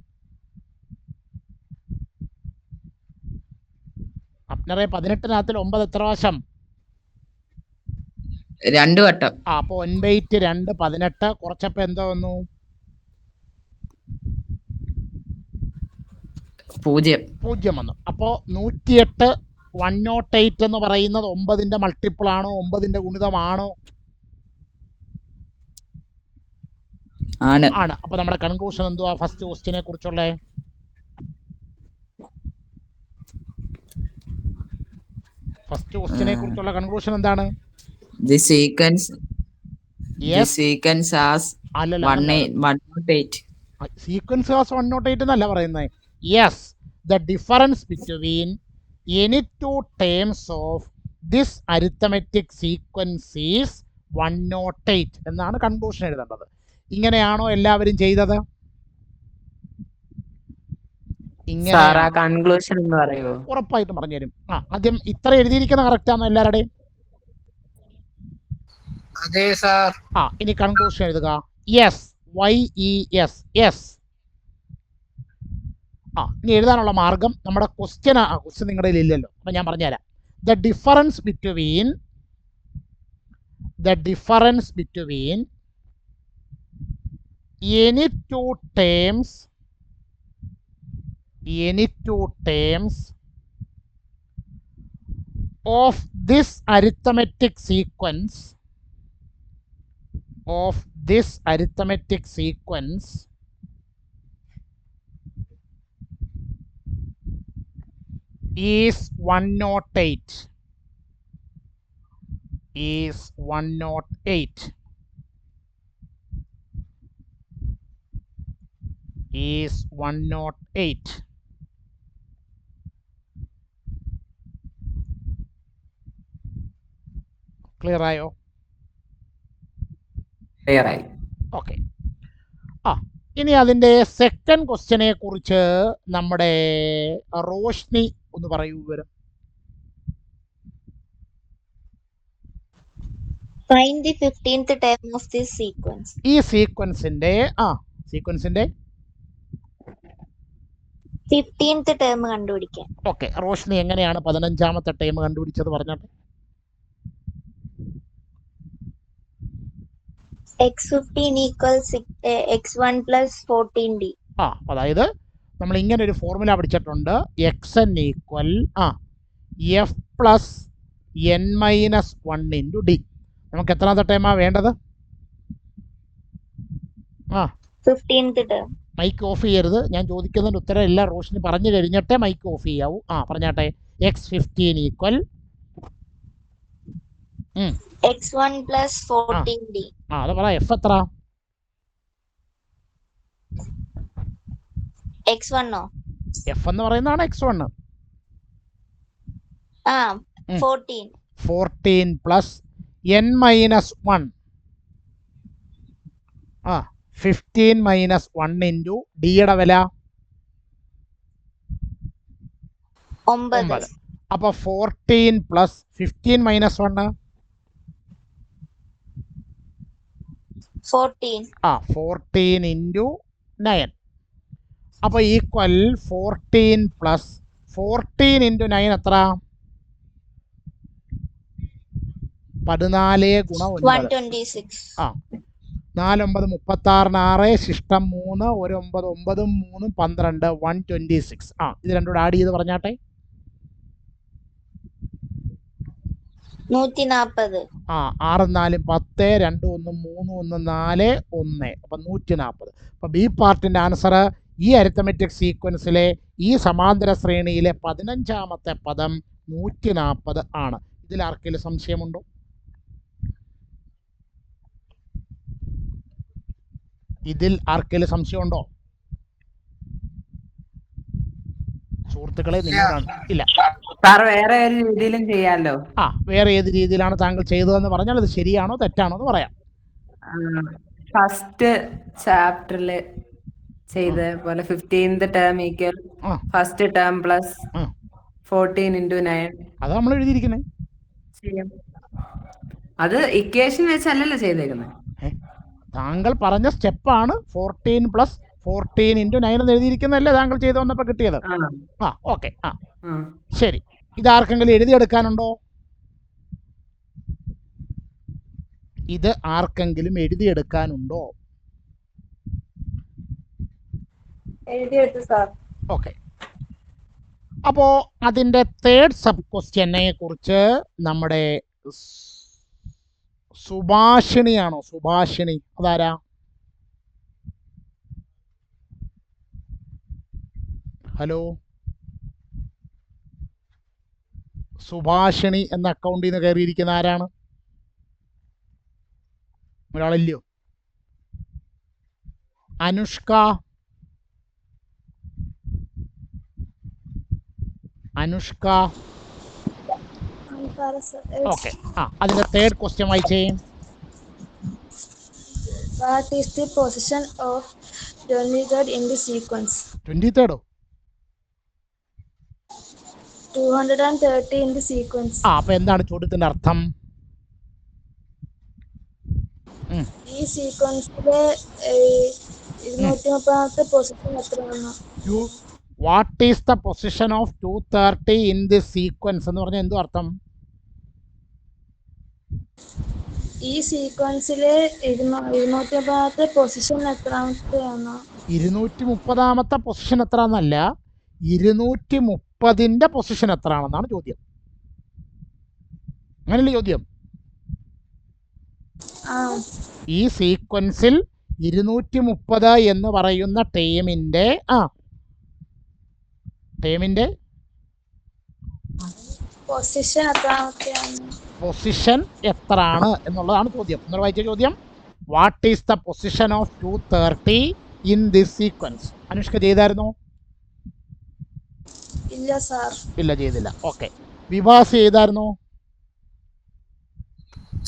അപ്നറെ? 18-നകത്തിൽ 9 എത്ര പ്രാവശ്യം? 2 വട്ടം. അപ്പൊ 9 2 18 കുറച്ചപ്പോ എന്തോ വന്നു? 0 വന്നു. അപ്പോ 108 108 എന്ന് പറയുന്നത് 9ന്റെ മൾട്ടിപ്പിൾ ആണോ 9ന്റെ ഗുണിതമാണോ? ആണ്. അപ്പൊ നമ്മുടെ കൺക്ലൂഷൻ എന്തുവാ ഫസ്റ്റ് ക്വസ്റ്റ്യനെ കുറിച്ചുള്ള? ഫസ്റ്റ് ക്വസ്റ്റ്യനെ കുറിച്ചുള്ള കൺക്ലൂഷൻ എന്താണ്? The sequence has 108. Sequence has 108 എന്നല്ല പറയുന്നത്. Yes, the difference between any two terms of this arithmetic sequence is 108 എന്നാണ് കൺക്ലൂഷൻ എഴുതേണ്ടത്. ഇങ്ങനെയാണോ എല്ലാവരും ചെയ്തത്? സാർ ആ കൺക്ലൂഷൻ എന്ന് പറയുമോ? ഉറപ്പായിട്ടും പറഞ്ഞുതരും. ആദ്യം ഇത്ര എഴുതിയിരിക്കുന്ന കറക്റ്റാണോ എല്ലാവരുടെയും? അതെ സാർ. ഇനി കൺക്ലൂഷൻ എഴുതുക. Yes, YES, yes. ഇനി എഴുതാനുള്ള മാർഗം നമ്മുടെ ക്വസ്റ്റ്യൻ നിങ്ങളുടെ ഇല്ലല്ലോ, അപ്പം ഞാൻ പറഞ്ഞുതരാം. The difference between any two terms of this arithmetic sequence is 108. Clear ആയോ? ക്ലിയർ ആയി. ഓക്കെ. ഇനി അതിൻ്റെ സെക്കൻഡ് ക്വസ്റ്റ്യനെ കുറിച്ച് നമ്മുടെ റോഷ്നി ഒന്ന് പറയൂ വിവരം. Find the 15th term of this sequence. ഈ സീക്വൻസിന്റെ 15th term കണ്ടുപിടിക്കാൻ. ഓക്കെ, റോഷ്നി എങ്ങനെയാണ് 15ാമത്തെ ടേം കണ്ടുപിടിച്ചത് പറഞ്ഞാട്ടെ. x15 equals x1 plus 14d. അതായത് നമ്മൾ ഇങ്ങനെ ഒരു ഫോർമുല പഠിച്ചിട്ടുണ്ട്. xn equal f plus n minus 1 into d. നമുക്ക് എത്രാമത്തെ ടേമാ വേണ്ടത്? 15th term. മൈക്ക് ഓഫ് ചെയ്യരുത്. ഞാൻ ചോദിക്കുന്നതിൻ്റെ ഉത്തരം എല്ലാം റോഷിനി പറഞ്ഞു കഴിഞ്ഞിട്ടേ മൈക്ക് ഓഫ് ചെയ്യാവൂ. പറഞ്ഞാട്ടെ. x15 equal x1 plus 14d. അത് പറ. എഫ് എത്ര? x1 എഫ് എന്ന് പറയുന്നതാണ് x1. 14 plus n minus 1 15 minus 1 into ഡിയുടെ വില 9. അപ്പോൾ 14 പ്ലസ് 15 മൈനസ് 1 14. 14 ഇൻറ്റു 9. അപ്പോൾ ഈക്വൽ 14 പ്ലസ് 14 ഇൻറ്റു 9 എത്ര? 14 ഗുണം 126. 4 9 36 ശിഷ്ടം 3 1 9 9 3 12 126. ഇത് രണ്ടും കൂടെ ആഡ് ചെയ്ത് പറഞ്ഞാട്ടെ. 140. 6 4 10 2 1 3 1 4 1. അപ്പം 140. അപ്പം ബി പാർട്ടിൻ്റെ ആൻസർ ഈ അരിത്തമെറ്റിക് സീക്വൻസിലെ ഈ സമാന്തര ശ്രേണിയിലെ 15ാമത്തെ പദം 140 ആണ്. ഇതിൽ ആർക്കെങ്കിലും സംശയമുണ്ടോ? സുഹൃത്തുക്കളെ, നിങ്ങളാണ് ഇല്ല സാർ വേറെ ഏത് രീതിയിലും ചെയ്യാലോ. വേറെ ഏത് രീതിയിലാണ് താങ്കൾ ചെയ്തതെന്ന് പറഞ്ഞാൽ അത് ശരിയാണോ തെറ്റാണോ എന്ന് പറയാം. ഫസ്റ്റ് ചാപ്റ്ററിൽ ചെയ്ത പോലെ 15th term equal first term plus 14 into 9. അത് നമ്മൾ എഴുതിയിരിക്കുന്നത്. അത് ഇക്വേഷൻ വെച്ചല്ലല്ലോ ചെയ്തേക്കുന്നത്. താങ്കൾ പറഞ്ഞ സ്റ്റെപ്പാണ് 14 പ്ലസ് 14 ഇൻറ്റു 9 എന്ന് എഴുതിയിരിക്കുന്നതല്ലേ താങ്കൾ ചെയ്ത് വന്നപ്പോൾ കിട്ടിയത്. ഓക്കെ. ശരി. ഇതാർക്കെങ്കിലും എഴുതിയെടുക്കാനുണ്ടോ? എഴുതിയെടുത്തു സാർ. ഓക്കെ. അപ്പോൾ അതിൻ്റെ തേർഡ് സബ് ക്വസ്റ്റ്യനെ കുറിച്ച് നമ്മുടെ സുഭാഷിണിയാണോ? സുഭാഷിണി അതാരാ? ഹലോ, സുഭാഷിണി എന്ന അക്കൗണ്ടിൽ നിന്ന് കയറിയിരിക്കുന്ന ആരാണ്? ഒരാളില്ലയോ? അനുഷ്ക. ഓക്കെ. അതിന്റെ തേർഡ് ക്വസ്റ്റ്യൻ വായിച്ചേ. What is the position of 23rd in the sequence? 23rd 230 in the sequence. അപ്പൊ എന്താണ് ചോദ്യത്തിന്റെ അർത്ഥം? ഈ സീക്വൻസിലെ 230ാമത്തെ പൊസിഷൻ എത്രയാണ്? What is the position of 230 in this sequence എന്ന് പറഞ്ഞാൽ എന്തോ അർത്ഥം? ഈ സീക്വൻസിലെ 230ാമത്തെ പൊസിഷൻ എത്രാമത്തെയാണ്? 230ാമത്തെ പൊസിഷൻ എത്രാന്നല്ല, 230ന്റെ പൊസിഷൻ എത്രാണെന്നാണ് ചോദ്യം. അങ്ങനല്ലേ ചോദ്യം? ഈ സീക്വൻസിൽ 230 എന്ന് പറയുന്ന ടേമിന്റെ പൊസിഷൻ എത്രാമത്തെയാണ്? പൊസിഷൻ എത്രാണ് എന്നുള്ളതാണ് ചോദ്യം. എന്നോട് വായിച്ച ചോദ്യം, what is the position of 230 in this sequence? Anushka ചെയ്തായിരുന്നോ? ഇല്ല സാർ. ഇല്ല, ചെയ്തില്ല. ഓക്കെ. വിഭാസ് ചെയ്തായിരുന്നോ?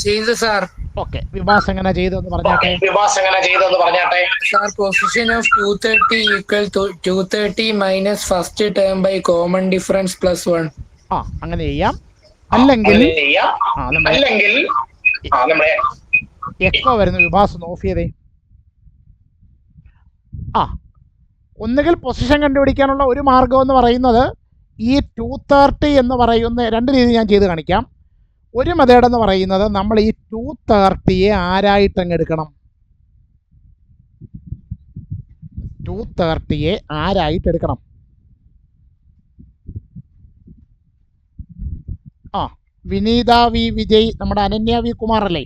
ചെയ്തു സാർ. ഓക്കെ. വിഭാസ് എങ്ങനെ ചെയ്തെന്ന് പറഞ്ഞാട്ടെ. Sir, position of 230 equal to 230 minus first term by common difference plus 1. അങ്ങനെ ചെയ്യാം. അല്ലെങ്കിൽ എക്കോ വരുന്ന വിഭാസ് ഒന്ന് ഓഫ് ചെയ്തേ. ഒന്നുകിൽ പൊസിഷൻ കണ്ടുപിടിക്കാനുള്ള ഒരു മാർഗം എന്ന് പറയുന്നത് ഈ 230 എന്ന് പറയുന്ന രണ്ട് രീതി ഞാൻ ചെയ്ത് കാണിക്കാം. ഒരു മെത്തേഡ് എന്ന് പറയുന്നത് നമ്മൾ ഈ 230യെ ആരായിട്ടങ്ങ് എടുക്കണം. 230യെ ആരായിട്ടെടുക്കണം? വിനീത വി വിജയ്, നമ്മുടെ അനന്യ വി കുമാർ അല്ലേ?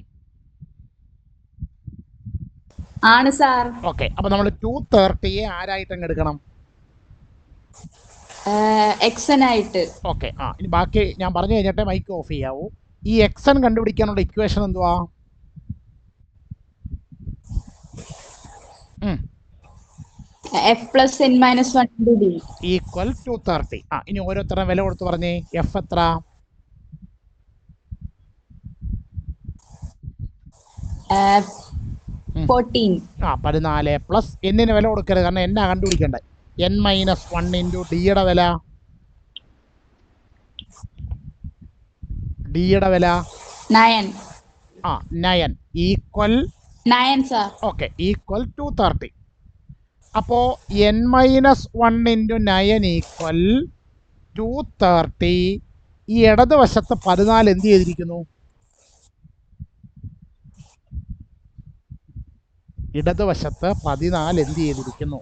ആണ് സാർ. ഓക്കെ. അപ്പൊ നമ്മൾ 230യെ ആരായിട്ടങ്ങ് എടുക്കണം? എക്സൻ ആയിട്ട്. ഓക്കെ. ഇനി ബാക്കി ഞാൻ പറഞ്ഞു കഴിഞ്ഞിട്ടേ മൈക്ക് ഓഫ് ചെയ്യാവൂ. ഈ എക്സൻ കണ്ടുപിടിക്കാനുള്ള ഇക്വേഷൻ എന്തുവാ? f plus n minus 1 into d equal 230. ഇനി ഓരോരുത്തരും വില കൊടുത്ത് പറഞ്ഞേ. എഫ് എത്ര? 14. 14 പ്ലസ് എന്നിന് വില കൊടുക്കരുത്, കാരണം എന്നാ കണ്ടുപിടിക്കേണ്ടത്. n-1 ഇൻറ്റു ഡിയുടെ വില. ഡിയുടെ വില 9. 9 ഈക്വൽ 9 സാർ. Okay, equal 230. അപ്പോൾ n-1 ഇൻറ്റു 9 ഈക്വൽ 230. ഈ ഇടതുവശത്ത് 14 എന്ത് ചെയ്തിരിക്കുന്നു? ഇടതുവശത്ത് 14 എന്ത് ചെയ്തിരിക്കുന്നു?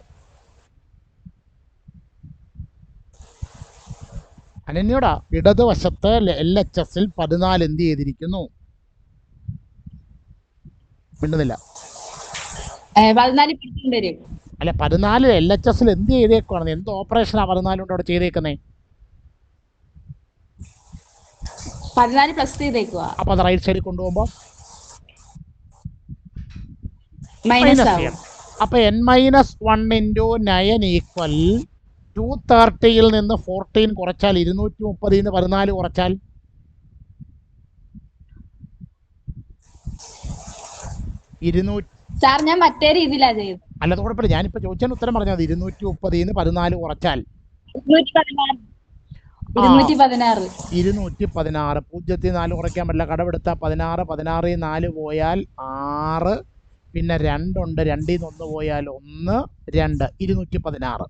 അനന്യോടാ, ഇടതുവശത്ത് LHSൽ 14 എന്ത് ചെയ്തിരിക്കുന്നു? മിണ്ടുന്നില്ല. 14 പിടിക്കേണ്ടി വരും. അല്ല, 14 LHSൽ എന്ത് ചെയ്തേക്കുവാണ്? എന്ത് ഓപ്പറേഷനാ 14 കൊണ്ട് അവിടെ ചെയ്തേക്കുന്നേ? 14 പ്ലസ് ചെയ്തേക്കുക. അപ്പൊ അത് റൈറ്റ് സൈഡിൽ കൊണ്ടുപോകുമ്പോൾ മൈനസ് ആവും. അപ്പൊ n-1 ഇൻറ്റു 9 ഈക്വൽ 230യിൽ നിന്ന് 14 കുറച്ചാൽ 230 നിന്ന് 14 കുറച്ചാൽ സാർ, ഞാൻ മറ്റേ രീതിയിലാണ് ചെയ്തത്. അല്ല, കുഴപ്പമില്ല. ഞാനിപ്പോ ചോദിച്ചാൽ ഉത്തരം പറഞ്ഞത് 230 നിന്ന് 14 കുറച്ചാൽ 216. 216. 0-4 കുറയ്ക്കാൻ പറ്റില്ല, കടമെടുത്ത 16. 16 4 പോയാൽ 6, പിന്നെ 2 ഉണ്ട്, 2 1 പോയാൽ 1, 2, 216.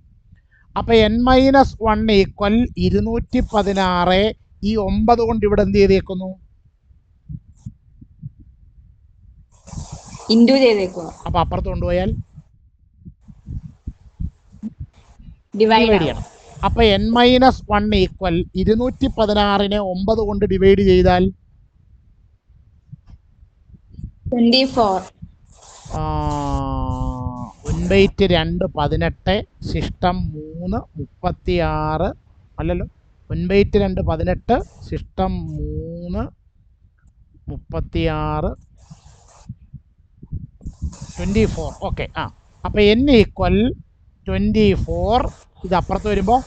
അപ്പൊ n-1 ഈക്വൽ 216. ഈ 9 കൊണ്ട് ഇവിടെ എന്ത് ചെയ്തേക്കുന്നു? ഇൻഡു ചെയ്തേക്കുക. അപ്പൊ അപ്പുറത്ത് കൊണ്ടുപോയാൽ ഡിവൈഡ് ചെയ്യണം. അപ്പൊ n-1 ഈക്വൽ 216നെ 9 കൊണ്ട് ഡിവൈഡ് ചെയ്താൽ 24. 9/2 18, ശിഷ്ടം 3 36. അല്ലല്ലോ, 9/2 18, ശിഷ്ടം 3 36 24. ഓക്കെ. അപ്പൊ n ഈക്വൽ 24. ഇത് അപ്പുറത്ത് വരുമ്പോൾ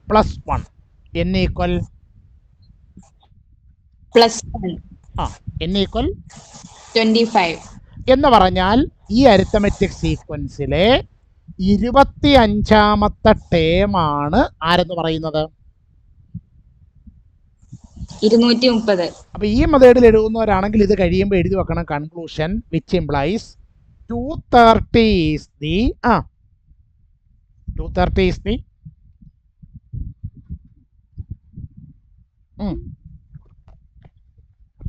+1. n equal +1. n equal 25. എന്ന് പറഞ്ഞാൽ ഈ അരിത്തമെറ്റിക് സീക്വൻസിലെ 25ാമത്തെ ടേമാണ് ആരെന്ന് പറയുന്നത്? 230. അപ്പൊ ഈ മെത്തേഡിൽ എഴുതുന്നവരാണെങ്കിൽ ഇത് കഴിയുമ്പോൾ എഴുതി വെക്കണം conclusion which implies 230 is the 230 is the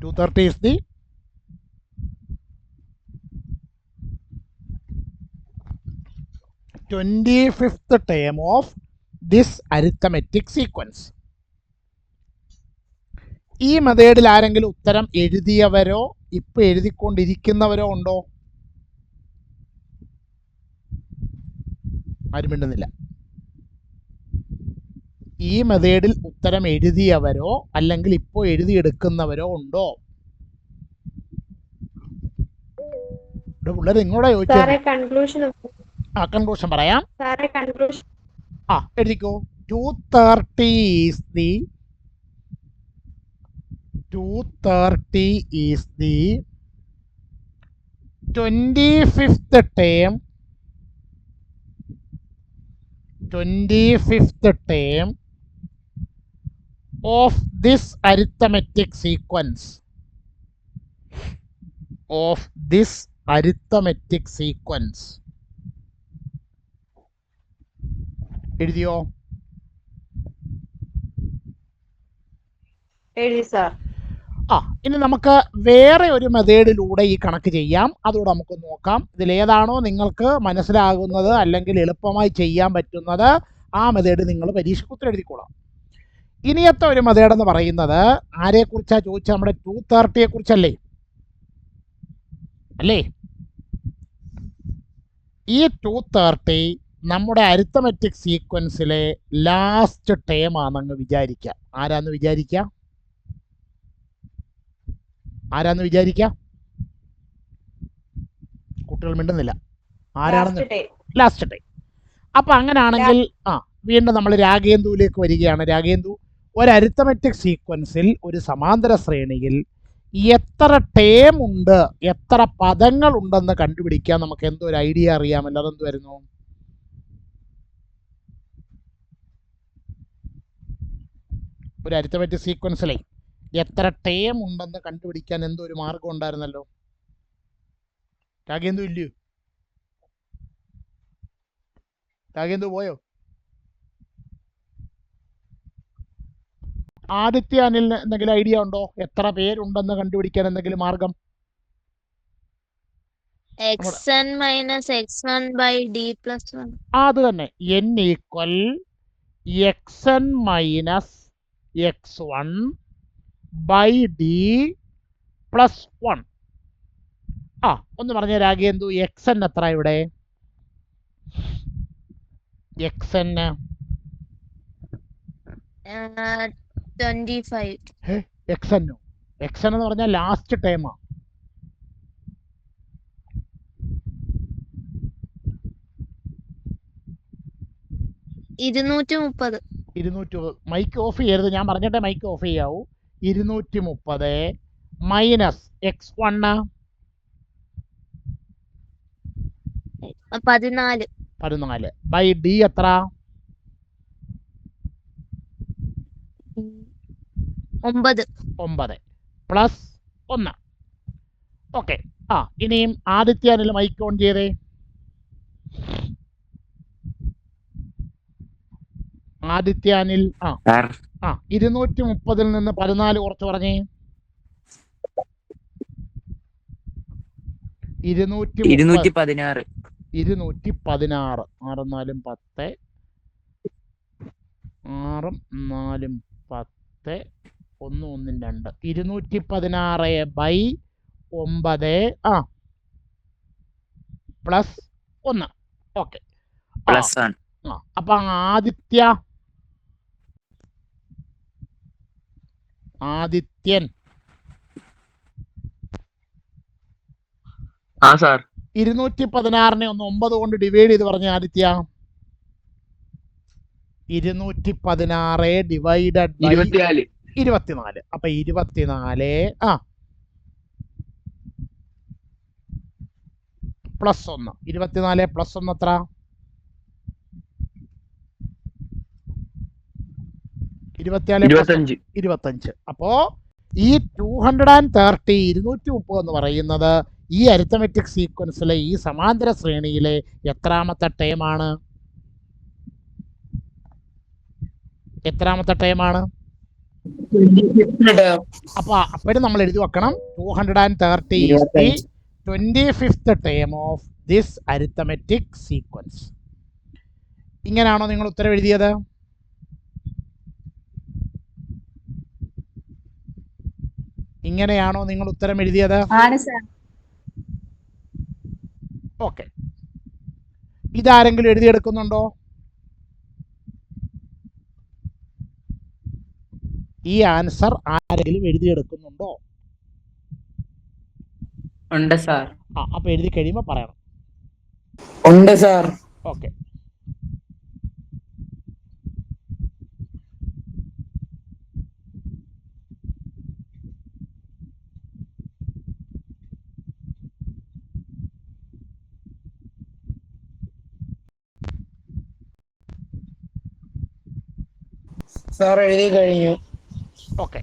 230 is the 25th term of this arithmetic sequence. ഈ മെത്തേഡിൽ ആരെങ്കിലും ഉത്തരം എഴുതിയവരോ ഇപ്പൊ എഴുതിക്കൊണ്ടിരിക്കുന്നവരോ ഉണ്ടോ? ആരും മിണ്ടുന്നില്ല. ഈ മെത്തേഡിൽ ഉത്തരം എഴുതിയവരോ അല്ലെങ്കിൽ ഇപ്പോൾ എഴുതിയെടുക്കുന്നവരോ ഉണ്ടോ? പിള്ളേർ നിങ്ങളോട് ചോദിച്ചു. കൺക്ലൂഷൻ പറയാം. എഴുതിക്കോ. 230 is the 25th term 25th term of this arithmetic sequence. എഴുതിയോ? എഴുതി സാർ. ഇനി നമുക്ക് വേറെ ഒരു മെത്തേഡിലൂടെ ഈ കണക്ക് ചെയ്യാം. അതുകൂടെ നമുക്ക് നോക്കാം. ഇതിലേതാണോ നിങ്ങൾക്ക് മനസ്സിലാകുന്നത് അല്ലെങ്കിൽ എളുപ്പമായി ചെയ്യാൻ പറ്റുന്നത് ആ മെത്തേഡ് നിങ്ങൾ പരീക്ഷയ്ക്ക് ഉത്തരം എഴുതിക്കോളാം. ഇനിയത്തെ ഒരു മെത്തേഡ് എന്ന് പറയുന്നത് ആരെക്കുറിച്ചാണ് ചോദിച്ചാൽ നമ്മുടെ 230യെ കുറിച്ചല്ലേ? അല്ലേ? ഈ 230 നമ്മുടെ അരിത്തമെറ്റിക് സീക്വൻസിലെ ലാസ്റ്റ് ടേം ആണെന്ന് വിചാരിക്കാം. ആരാന്ന് വിചാരിക്കാം? കുട്ടികൾ മിണ്ടുന്നില്ല. ആരാണെന്ന്? Last time. അപ്പൊ അങ്ങനാണെങ്കിൽ വീണ്ടും നമ്മൾ രാഗേന്ദുവിലേക്ക് വരികയാണ്. രാഗേന്ദു, ഒരു അരിത്തമെറ്റിക് സീക്വൻസിൽ ഒരു സമാന്തര ശ്രേണിയിൽ എത്ര ടേം ഉണ്ട്, എത്ര പദങ്ങൾ ഉണ്ടെന്ന് കണ്ടുപിടിക്കാൻ നമുക്ക് എന്തോ ഒരു ഐഡിയ അറിയാമല്ലോ. അതെന്ത് വരുന്നു? ഒരു അരിത്തമെറ്റിക് സീക്വൻസിലെ എത്ര ടേം ഉണ്ടെന്ന് കണ്ടുപിടിക്കാൻ എന്തോ ഒരു മാർഗം ഉണ്ടായിരുന്നല്ലോ. രാഗേന്ദു ഇല്ലയോ? രാഗേന്ദു പോയോ? ആദിത്യ അനിലിന് എന്തെങ്കിലും ഐഡിയ ഉണ്ടോ? എത്ര പേരുണ്ടെന്ന് കണ്ടുപിടിക്കാൻ എന്തെങ്കിലും മാർഗം? xn minus x1 by d plus 1. അത് തന്നെ. n equal xn minus x1 by d plus 1. ഒന്ന് പറഞ്ഞ രാഗേന്ദു, xn എത്ര ഇവിടെ? xn 25. xn എന്ന് പറഞ്ഞാൽ ലാസ്റ്റ് ടൈമാ. മൈക്ക് ഓഫ് ചെയ്യരുത്. ഞാൻ പറഞ്ഞിട്ടേ മൈക്ക് ഓഫ് ചെയ്യാവൂ. 230 മൈനസ് x1 14 ബൈ ഡി എത്ര? 9 പ്ലസ് 1. ഓക്കെ. ഇനിയും ആദിത്യാനിൽ മൈക്ക് ഓൺ ചെയ്തേ. ആദിത്യാനിൽ 230 നിന്ന് 14 കുറച്ച് പറഞ്ഞേ. 216. 216. 6 4 10. 6 4 10. 1 1 2. 216 ബൈ 9 പ്ലസ് 1. ഓക്കെ. അപ്പൊ ആദിത്യൻ 216 ഒന്ന് 9 കൊണ്ട് ഡിവൈഡ് ചെയ്ത് പറഞ്ഞ ആദിത്യ. 216 divided by 24. അപ്പൊ 24 പ്ലസ് 1. 24 പ്ലസ് 1 എത്ര? 25. അപ്പോ ഈ 230 230 എന്ന് പറയുന്നത് ഈ അരിത്തമെറ്റിക് സീക്വൻസിലെ ഈ സമാന്തര ശ്രേണിയിലെ എത്രാമത്തെ ടേമാണ്? അപ്പോഴും നമ്മൾ എഴുതി വെക്കണം 230 is the 25th term of this arithmetic sequence. ഇങ്ങനെയാണോ നിങ്ങൾ ഉത്തരം എഴുതിയത്? ഇങ്ങനെയാണോ നിങ്ങൾ ഉത്തരം എഴുതിയത്? ഓക്കെ. ഇതാരെങ്കിലും എഴുതിയെടുക്കുന്നുണ്ടോ? ഈ ആൻസർ ആരെങ്കിലും എഴുതിയെടുക്കുന്നുണ്ടോ? ഉണ്ട് സാർ. അപ്പൊ എഴുതി കഴിയുമ്പോ പറയണം. ഉണ്ട് സാർ. ഓക്കെ. സാർ എഴുതി കഴിഞ്ഞു. ഓക്കെ.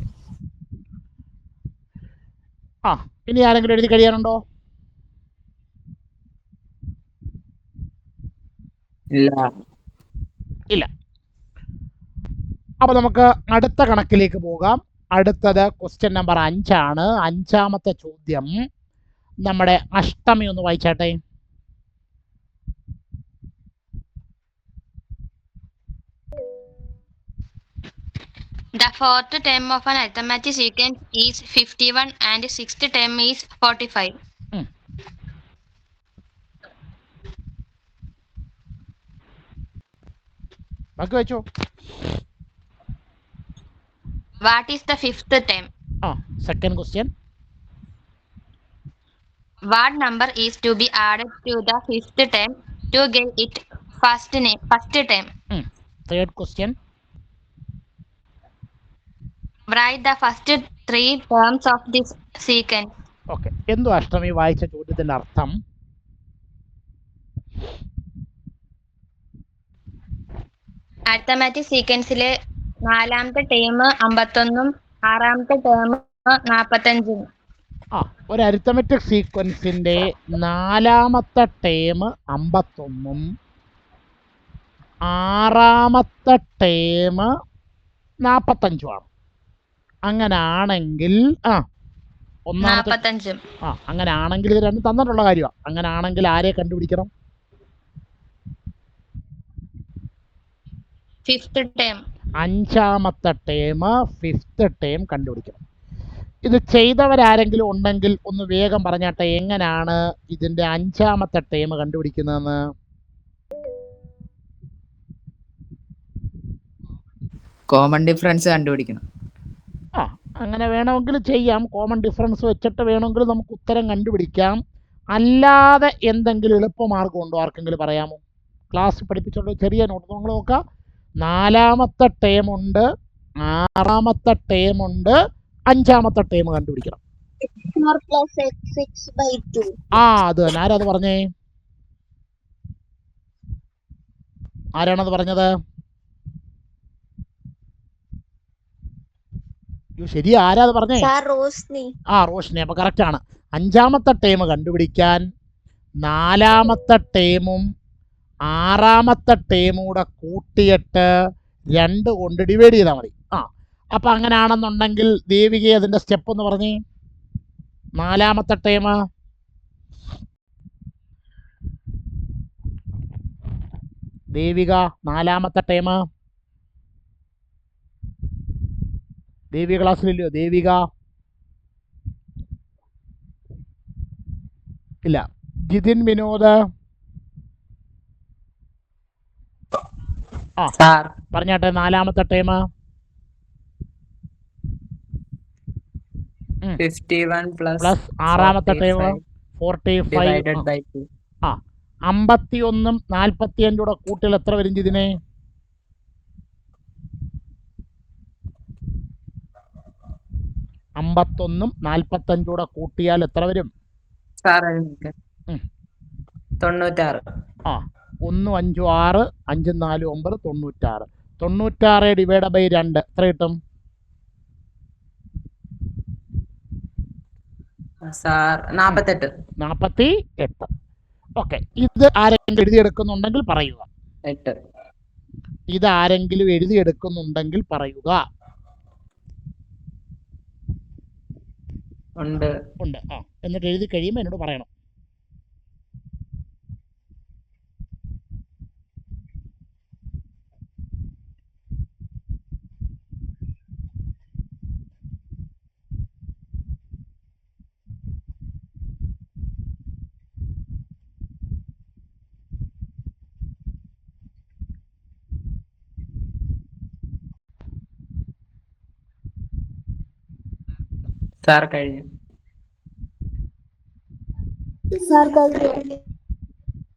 ഇനി ആരെങ്കിലും എഴുതി കഴിയാനുണ്ടോ? ഇല്ല. അപ്പൊ നമുക്ക് അടുത്ത കണക്കിലേക്ക് പോകാം. അടുത്തത് ക്വസ്റ്റ്യൻ നമ്പർ 5 ആണ്. 5ാമത്തെ ചോദ്യം നമ്മുടെ അഷ്ടമി ഒന്ന് വായിച്ചാട്ടെ. The fourth term of an arithmetic sequence is 51 and sixth term is 45. ബാക്കി വെച്ചോ. What is the fifth term? Second question. What number is to be added to the fifth term to get it first term? Third question. Write the first 3 terms of this sequence. Okay. എന്തു അഷ്ടമി വായിച്ച ചോദ്യത്തിന്റെ അർത്ഥം? Arithmetic സീക്വൻസിലെ 4ാമത്തെ term 51ഉം 6ാമത്തെ term 45ഉം. ഒരു അരിത്തമെറ്റിക് സീക്വൻസിന്റെ 4ാമത്തെ ടേം 51ഉം 6ാമത്തെ ടേം 45ഉമാണ്. അങ്ങനാണെങ്കിൽ അങ്ങനാണെങ്കിൽ ഇത് രണ്ടും തന്നിട്ടുള്ള കാര്യമാണ്. അങ്ങനാണെങ്കിൽ ആരെ കണ്ടുപിടിക്കണം? Fifth term. 5ാമത്തെ ടേം 5th ടേം കണ്ടുപിടിക്കണം. ഇത് ചെയ്തവരാരെങ്കിലും ഉണ്ടെങ്കിൽ ഒന്ന് വേഗം പറഞ്ഞാട്ടെ, എങ്ങനെയാണ് ഇതിന്റെ 5ാമത്തെ ടേം കണ്ടുപിടിക്കുന്നതെന്ന്? കോമൺ ഡിഫറൻസ് കണ്ടുപിടിക്കണം. അങ്ങനെ വേണമെങ്കിൽ ചെയ്യാം. കോമൺ ഡിഫറൻസ് വെച്ചിട്ട് വേണമെങ്കിൽ നമുക്ക് ഉത്തരം കണ്ടുപിടിക്കാം. അല്ലാതെ എന്തെങ്കിലും എളുപ്പമാർഗം ഉണ്ടോ? ആർക്കെങ്കിലും പറയാമോ? ക്ലാസ് പഠിപ്പിച്ചുള്ള ചെറിയ നോട്ട് നമ്മൾ നോക്കാം. 4ാമത്തെ ടേം ഉണ്ട്, 6ാമത്തെ ടേം ഉണ്ട്, 5ാമത്തെ ടേം കണ്ടുപിടിക്കണം. അത് തന്നെ. ആരാത് പറഞ്ഞേ? ആരാണത് പറഞ്ഞത്? ശരി, ആരാത് പറഞ്ഞേ? റോഷ്നി. അപ്പൊ കറക്റ്റ് ആണ്. 5ാമത്തെ ടേം കണ്ടുപിടിക്കാൻ 4ാമത്തെ ടേമും 6ാമത്തെ ടേമും കൂടെ കൂട്ടിയിട്ട് 2 കൊണ്ട് ഡിവൈഡ് ചെയ്താൽ മതി. അപ്പൊ അങ്ങനെയാണെന്നുണ്ടെങ്കിൽ ദേവിക അതിന്റെ സ്റ്റെപ്പ് എന്ന് പറഞ്ഞേ. 4ാമത്തെ ടേം ദേവിക, 4ാമത്തെ ടേം ദേവിക ക്ലാസ്സിലില്ലയോ? ദേവിക ഇല്ല. ജിതിൻ, വിനോദ് പറഞ്ഞാട്ടെ. 4ാമത്തെ ടേം 51 പ്ലസ് 6ാമത്തെ ടേം 45. 51ഉം 45ഉം കൂടെ കൂട്ടിയാൽ എത്ര വരും ഇതിനെ? 51ഉം 45ഉം കൂടെ കൂട്ടിയാൽ എത്ര വരും? 96. ആ 1 5 6 5 4 9 96. 96 ഡിവൈഡ് ബൈ 2 എത്ര കിട്ടും? സാർ 48. 48. ഓക്കെ, ഇത് ആരെങ്കിലും എഴുതിയെടുക്കുന്നുണ്ടെങ്കിൽ പറയുക. 8. ഇത് ആരെങ്കിലും എഴുതിയെടുക്കുന്നുണ്ടെങ്കിൽ പറയുക. ഉണ്ട്. ആ എന്നിട്ട് എഴുതി കഴിയുമ്പോൾ എന്നോട് പറയണം. സാർ കഴിഞ്ഞു.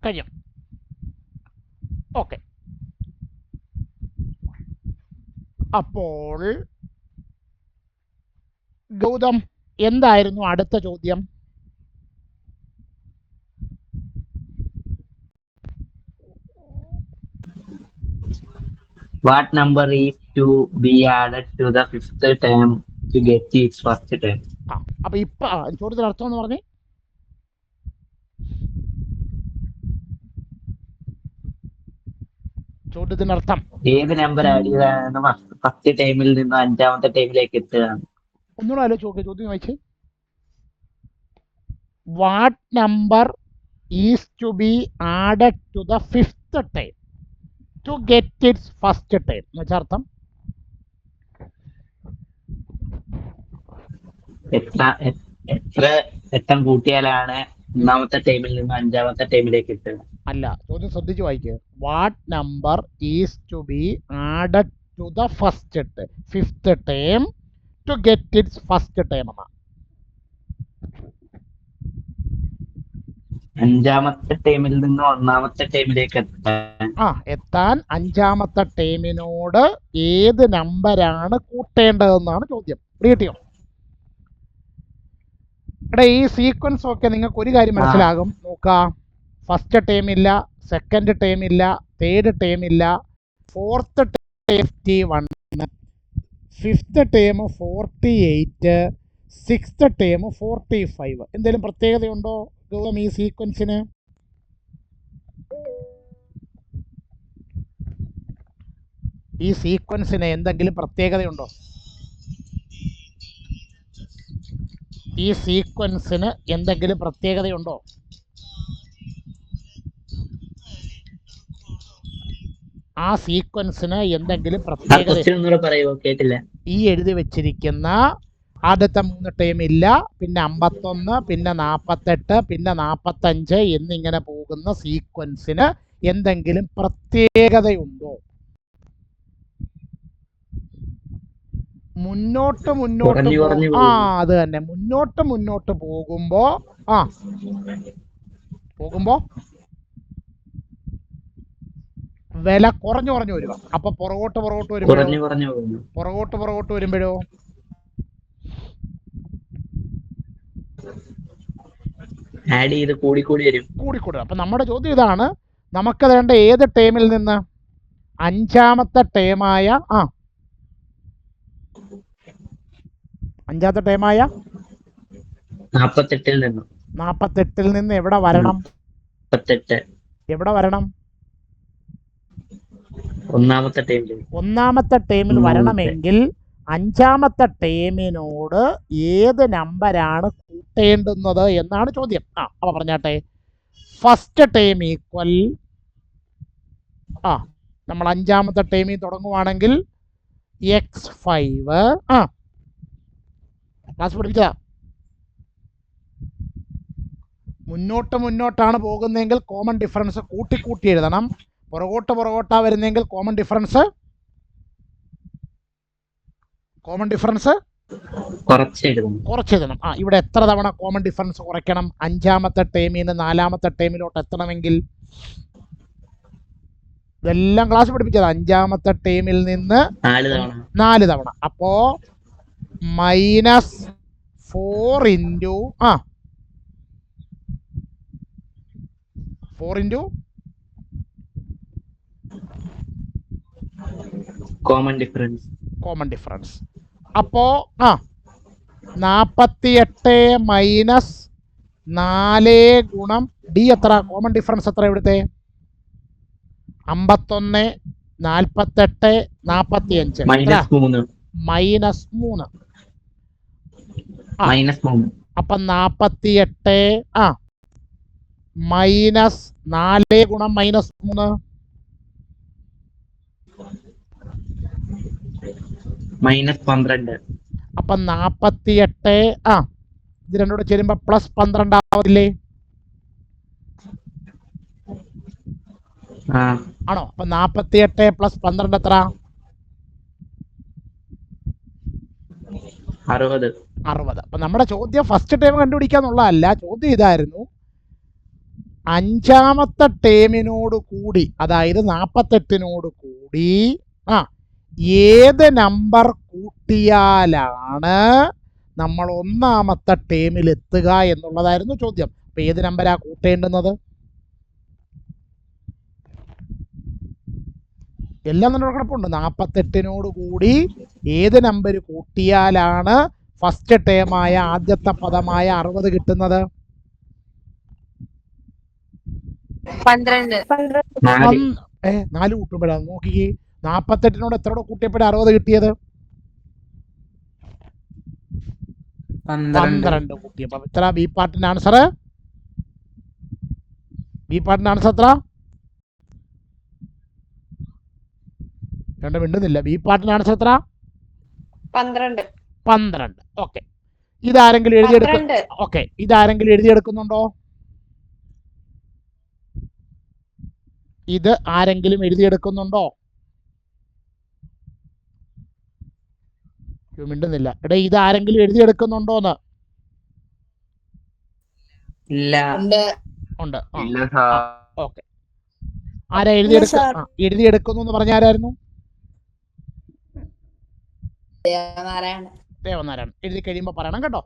കഴിഞ്ഞു. ഓക്കെ, അപ്പോൾ ഗൗതം എന്തായിരുന്നു അടുത്ത ചോദ്യം? What number is to be added to the fifth term to get its first term? അപ്പൊ ഇപ്പൊ ചോദ്യത്തിന് അർത്ഥം എന്ന് പറഞ്ഞേ. ചോദ്യത്തിന്റെ അർത്ഥം ഏത് നമ്പർ ആഡ് ചെയ്താണ് ഫസ്റ്റ് ടൈമിൽ നിന്ന് അഞ്ചാമത്തെ ടൈമിലേക്ക് എത്തുക? ഒന്നുകൂടെ ആലോചിച്ച് നോക്കുക. ചോദ്യം വായിച്ച്. What number is to be added to the fifth time to get its first time എന്ന് വെച്ചാൽ അർത്ഥം എത്ര എട്ടം കൂട്ടിയാലാണ് ഒന്നാമത്തെ ടൈമിൽ നിന്ന് അഞ്ചാമത്തെ ടൈമിലേക്ക് എത്തുക? അല്ല, ചോദ്യം ശ്രദ്ധിച്ച് വായിക്കുക. What number is to be added to the fifth time to get its first time എന്നാ. അഞ്ചാമത്തെ ടൈമിൽ നിന്ന് ഒന്നാമത്തെ ടൈമിലേക്ക് എത്താൻ അഞ്ചാമത്തെ ടൈമിനോട് ഏത് നമ്പരാണ് കൂട്ടേണ്ടതെന്നാണ് ചോദ്യം. കിട്ടിയോ? ഇവിടെ ഈ സീക്വൻസ് ഒക്കെ നിങ്ങൾക്ക് ഒരു കാര്യം മനസ്സിലാകും. നോക്കാം, ഫസ്റ്റ് ടൈം ഇല്ല, സെക്കൻഡ് ടൈം ഇല്ല, തേർഡ് ടൈം ഇല്ല, fourth time 51, fifth time 48, sixth time 45. എന്തെങ്കിലും പ്രത്യേകതയുണ്ടോ ഗൗതം ഈ സീക്വൻസിന്? ഈ സീക്വൻസിന് എന്തെങ്കിലും പ്രത്യേകതയുണ്ടോ? ഈ സീക്വൻസിന് എന്തെങ്കിലും പ്രത്യേകതയുണ്ടോ? ആ സീക്വൻസിന് എന്തെങ്കിലും പ്രത്യേകത? ഈ എഴുതി വെച്ചിരിക്കുന്ന ആദ്യത്തെ 3 ടൈം ഇല്ല, പിന്നെ 51, പിന്നെ 48, പിന്നെ 45 എന്നിങ്ങനെ പോകുന്ന സീക്വൻസിന് എന്തെങ്കിലും പ്രത്യേകതയുണ്ടോ? മുന്നോട്ട് അത് തന്നെ, മുന്നോട്ട് പോകുമ്പോ വില കുറഞ്ഞു വരിക. അപ്പൊ പുറകോട്ട് വരുമ്പോഴോ കൂടിക്കൂടി. അപ്പൊ നമ്മുടെ ചോദ്യം ഇതാണ്, നമുക്ക് വേണ്ട ഏത് ടൈമിൽ നിന്ന്? അഞ്ചാമത്തെ ടൈമായ 48 നിന്ന് എവിടെ വരണം? ഒന്നാമത്തെ ടൈമിൽ വരണമെങ്കിൽ അഞ്ചാമത്തെ ടൈമിനോട് ഏത് നമ്പരാണ് കൂട്ടേണ്ടുന്നത് എന്നാണ് ചോദ്യം. അപ്പൊ പറഞ്ഞാട്ടെ, ഫസ്റ്റ് ടൈം ഈക്വൽ നമ്മൾ അഞ്ചാമത്തെ ടൈമിൽ തുടങ്ങുവാണെങ്കിൽ x5. ക്ലാസ് പഠിപ്പിച്ചതാ. മുന്നോട്ടാണ് പോകുന്നതെങ്കിൽ കോമൺ ഡിഫറൻസ് കൂട്ടി എഴുതണം. പുറകോട്ടാ വരുന്നെങ്കിൽ കോമൺ ഡിഫറൻസ് കുറച്ചെഴുതണം. ഇവിടെ എത്ര തവണ കോമൺ ഡിഫറൻസ് കുറയ്ക്കണം? അഞ്ചാമത്തെ ടൈമിൽ നിന്ന് നാലാമത്തെ ടൈമിലോട്ട് എത്തണമെങ്കിൽ ഇതെല്ലാം ക്ലാസ് പഠിപ്പിച്ചത്. അഞ്ചാമത്തെ ടൈമിൽ നിന്ന് 4 തവണ. അപ്പോ -4 × 4 into common difference. Common difference. അപ്പോൾ 48 മൈനസ് 4 ഗുണം ഡി എത്ര? കോമൺ ഡിഫറൻസ് എത്ര ഇവിടുത്തെ? 51, 48, 45. -3. -3. അപ്പം 48 മൈനസ് 4 ഗുണം -3 -12. അപ്പം 48 ഇത് രണ്ടോട് ചേരുമ്പോൾ +12 ആവില്ലേ? ആണോ? അപ്പം 48 + 12 എത്ര? 60. അപ്പം നമ്മുടെ ചോദ്യം ഫസ്റ്റ് ടേം കണ്ടുപിടിക്കാന്നുള്ളതല്ല. ചോദ്യം ഇതായിരുന്നു, 5ാമത്തെ ടേമിനോട് കൂടി, അതായത് 48നോട് കൂടി ഏത് നമ്പർ കൂട്ടിയാലാണ് നമ്മൾ 1ാമത്തെ ടേമിൽ എത്തുക എന്നുള്ളതായിരുന്നു ചോദ്യം. അപ്പം ഏത് നമ്പരാ കൂട്ടേണ്ടുന്നത്? എല്ലാം തന്നെ കുഴപ്പമുണ്ട്. 48നോട് കൂടി ഏത് നമ്പർ കൂട്ടിയാലാണ് ഫസ്റ്റ് ടേമായ ആദ്യത്തെ പദമായ 60 കിട്ടുന്നത്? 12. 4 കൂട്ടുമ്പോഴാണ്. നോക്കിക്കേ, 48നോട് എത്ര കൂട്ടിയപ്പോഴാണ് 60 കിട്ടിയത്? 12 കൂട്ടിയപ്പോൾ എത്ര? ബി പാർട്ടിന്റെ ആൻസർ എത്ര? രണ്ടും മിണ്ടുന്നില്ല. ബി പാർട്ടിന്റെ ആൻസർ എത്ര? 12. ഓക്കെ. ഇതാരെങ്കിലും എഴുതിയെടുക്കുന്നുണ്ടോ? ഇത് ആരെങ്കിലും എഴുതിയെടുക്കുന്നുണ്ടോ? മിണ്ടുന്നില്ല. എടേ, ഇത് ആരെങ്കിലും എഴുതിയെടുക്കുന്നുണ്ടോന്ന്? ഉണ്ട്. ഓക്കെ. ആരാ എഴുതിയെടുക്കുന്നു എന്ന് പറഞ്ഞ ആരായിരുന്നു? ദേവനാരായണൻ. എഴുതി കഴിയുമ്പോൾ പറയണം കേട്ടോ.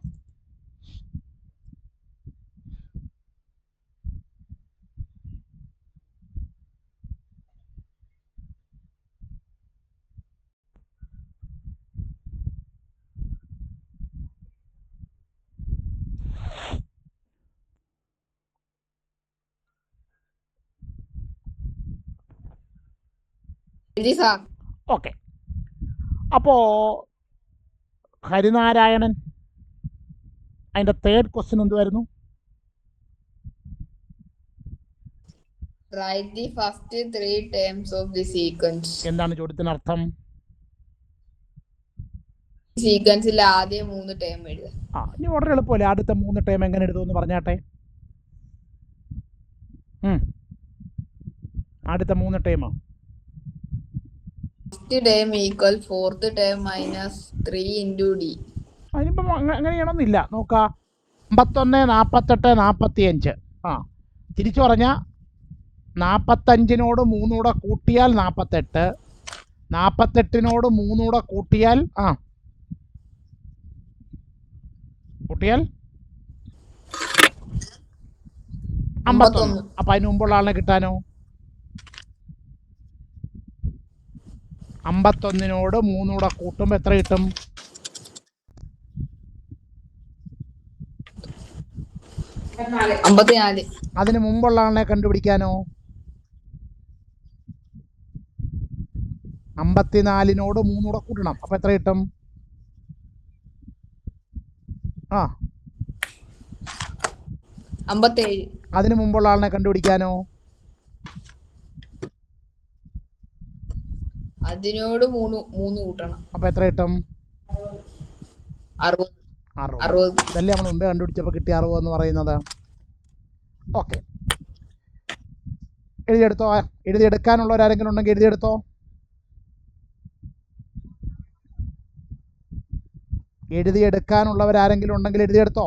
ഓക്കെ. അപ്പോ ഹരിനാരായണൻ, അതിന്റെ 3rd ക്വസ്റ്റ്യൻ എന്തുവായിരുന്നു? Write the first 3 terms of the sequence. എന്താണ് ചോദ്യത്തിന് അർത്ഥം? സീക്വൻസിലെ ആദ്യ 3 ടേം എഴുതുക. ഇനി വളരെ എളുപ്പമല്ലേ? ആദ്യത്തെ 3 ടേം എങ്ങനെ എഴുതുമെന്ന് പറഞ്ഞാട്ടെ. ആദ്യത്തെ 3 term. First term equal 4th term minus 3 into D. അതിനിപ്പം അങ്ങനെ ചെയ്യണമെന്നില്ല. നോക്കാം, 51, 48, 45. തിരിച്ചു പറഞ്ഞാൽ 45നോട് 3 കൂടെ കൂട്ടിയാൽ 48, 48നോട് 3 കൂടെ കൂട്ടിയാൽ 51. അപ്പം അതിന് മുമ്പുള്ള ആളിനെ കിട്ടാനോ? 51നോട് 3 കൂടെ കൂട്ടുമ്പോൾ എത്ര കിട്ടും? 54. അതിന് മുമ്പുള്ള ആളിനെ കണ്ടുപിടിക്കാനോ? 54നോട് 3 കൂടെ കൂട്ടണം. അപ്പം എത്ര കിട്ടും? 57. അതിന് മുമ്പുള്ള ആളിനെ കണ്ടുപിടിക്കാനോ? അതിനോട് 3 കൂട്ടണം. അപ്പം എത്ര കിട്ടും? 60. ഇതല്ലേ നമ്മൾ മുമ്പേ കണ്ടുപിടിച്ചപ്പോൾ കിട്ടിയ 60 എന്ന് പറയുന്നത്. ഓക്കെ, എഴുതിയെടുത്തോ. എഴുതിയെടുക്കാനുള്ളവരാരെങ്കിലും ഉണ്ടെങ്കിൽ എഴുതിയെടുത്തോ. എഴുതിയെടുക്കാനുള്ളവരാരെങ്കിലും ഉണ്ടെങ്കിൽ എഴുതിയെടുത്തോ.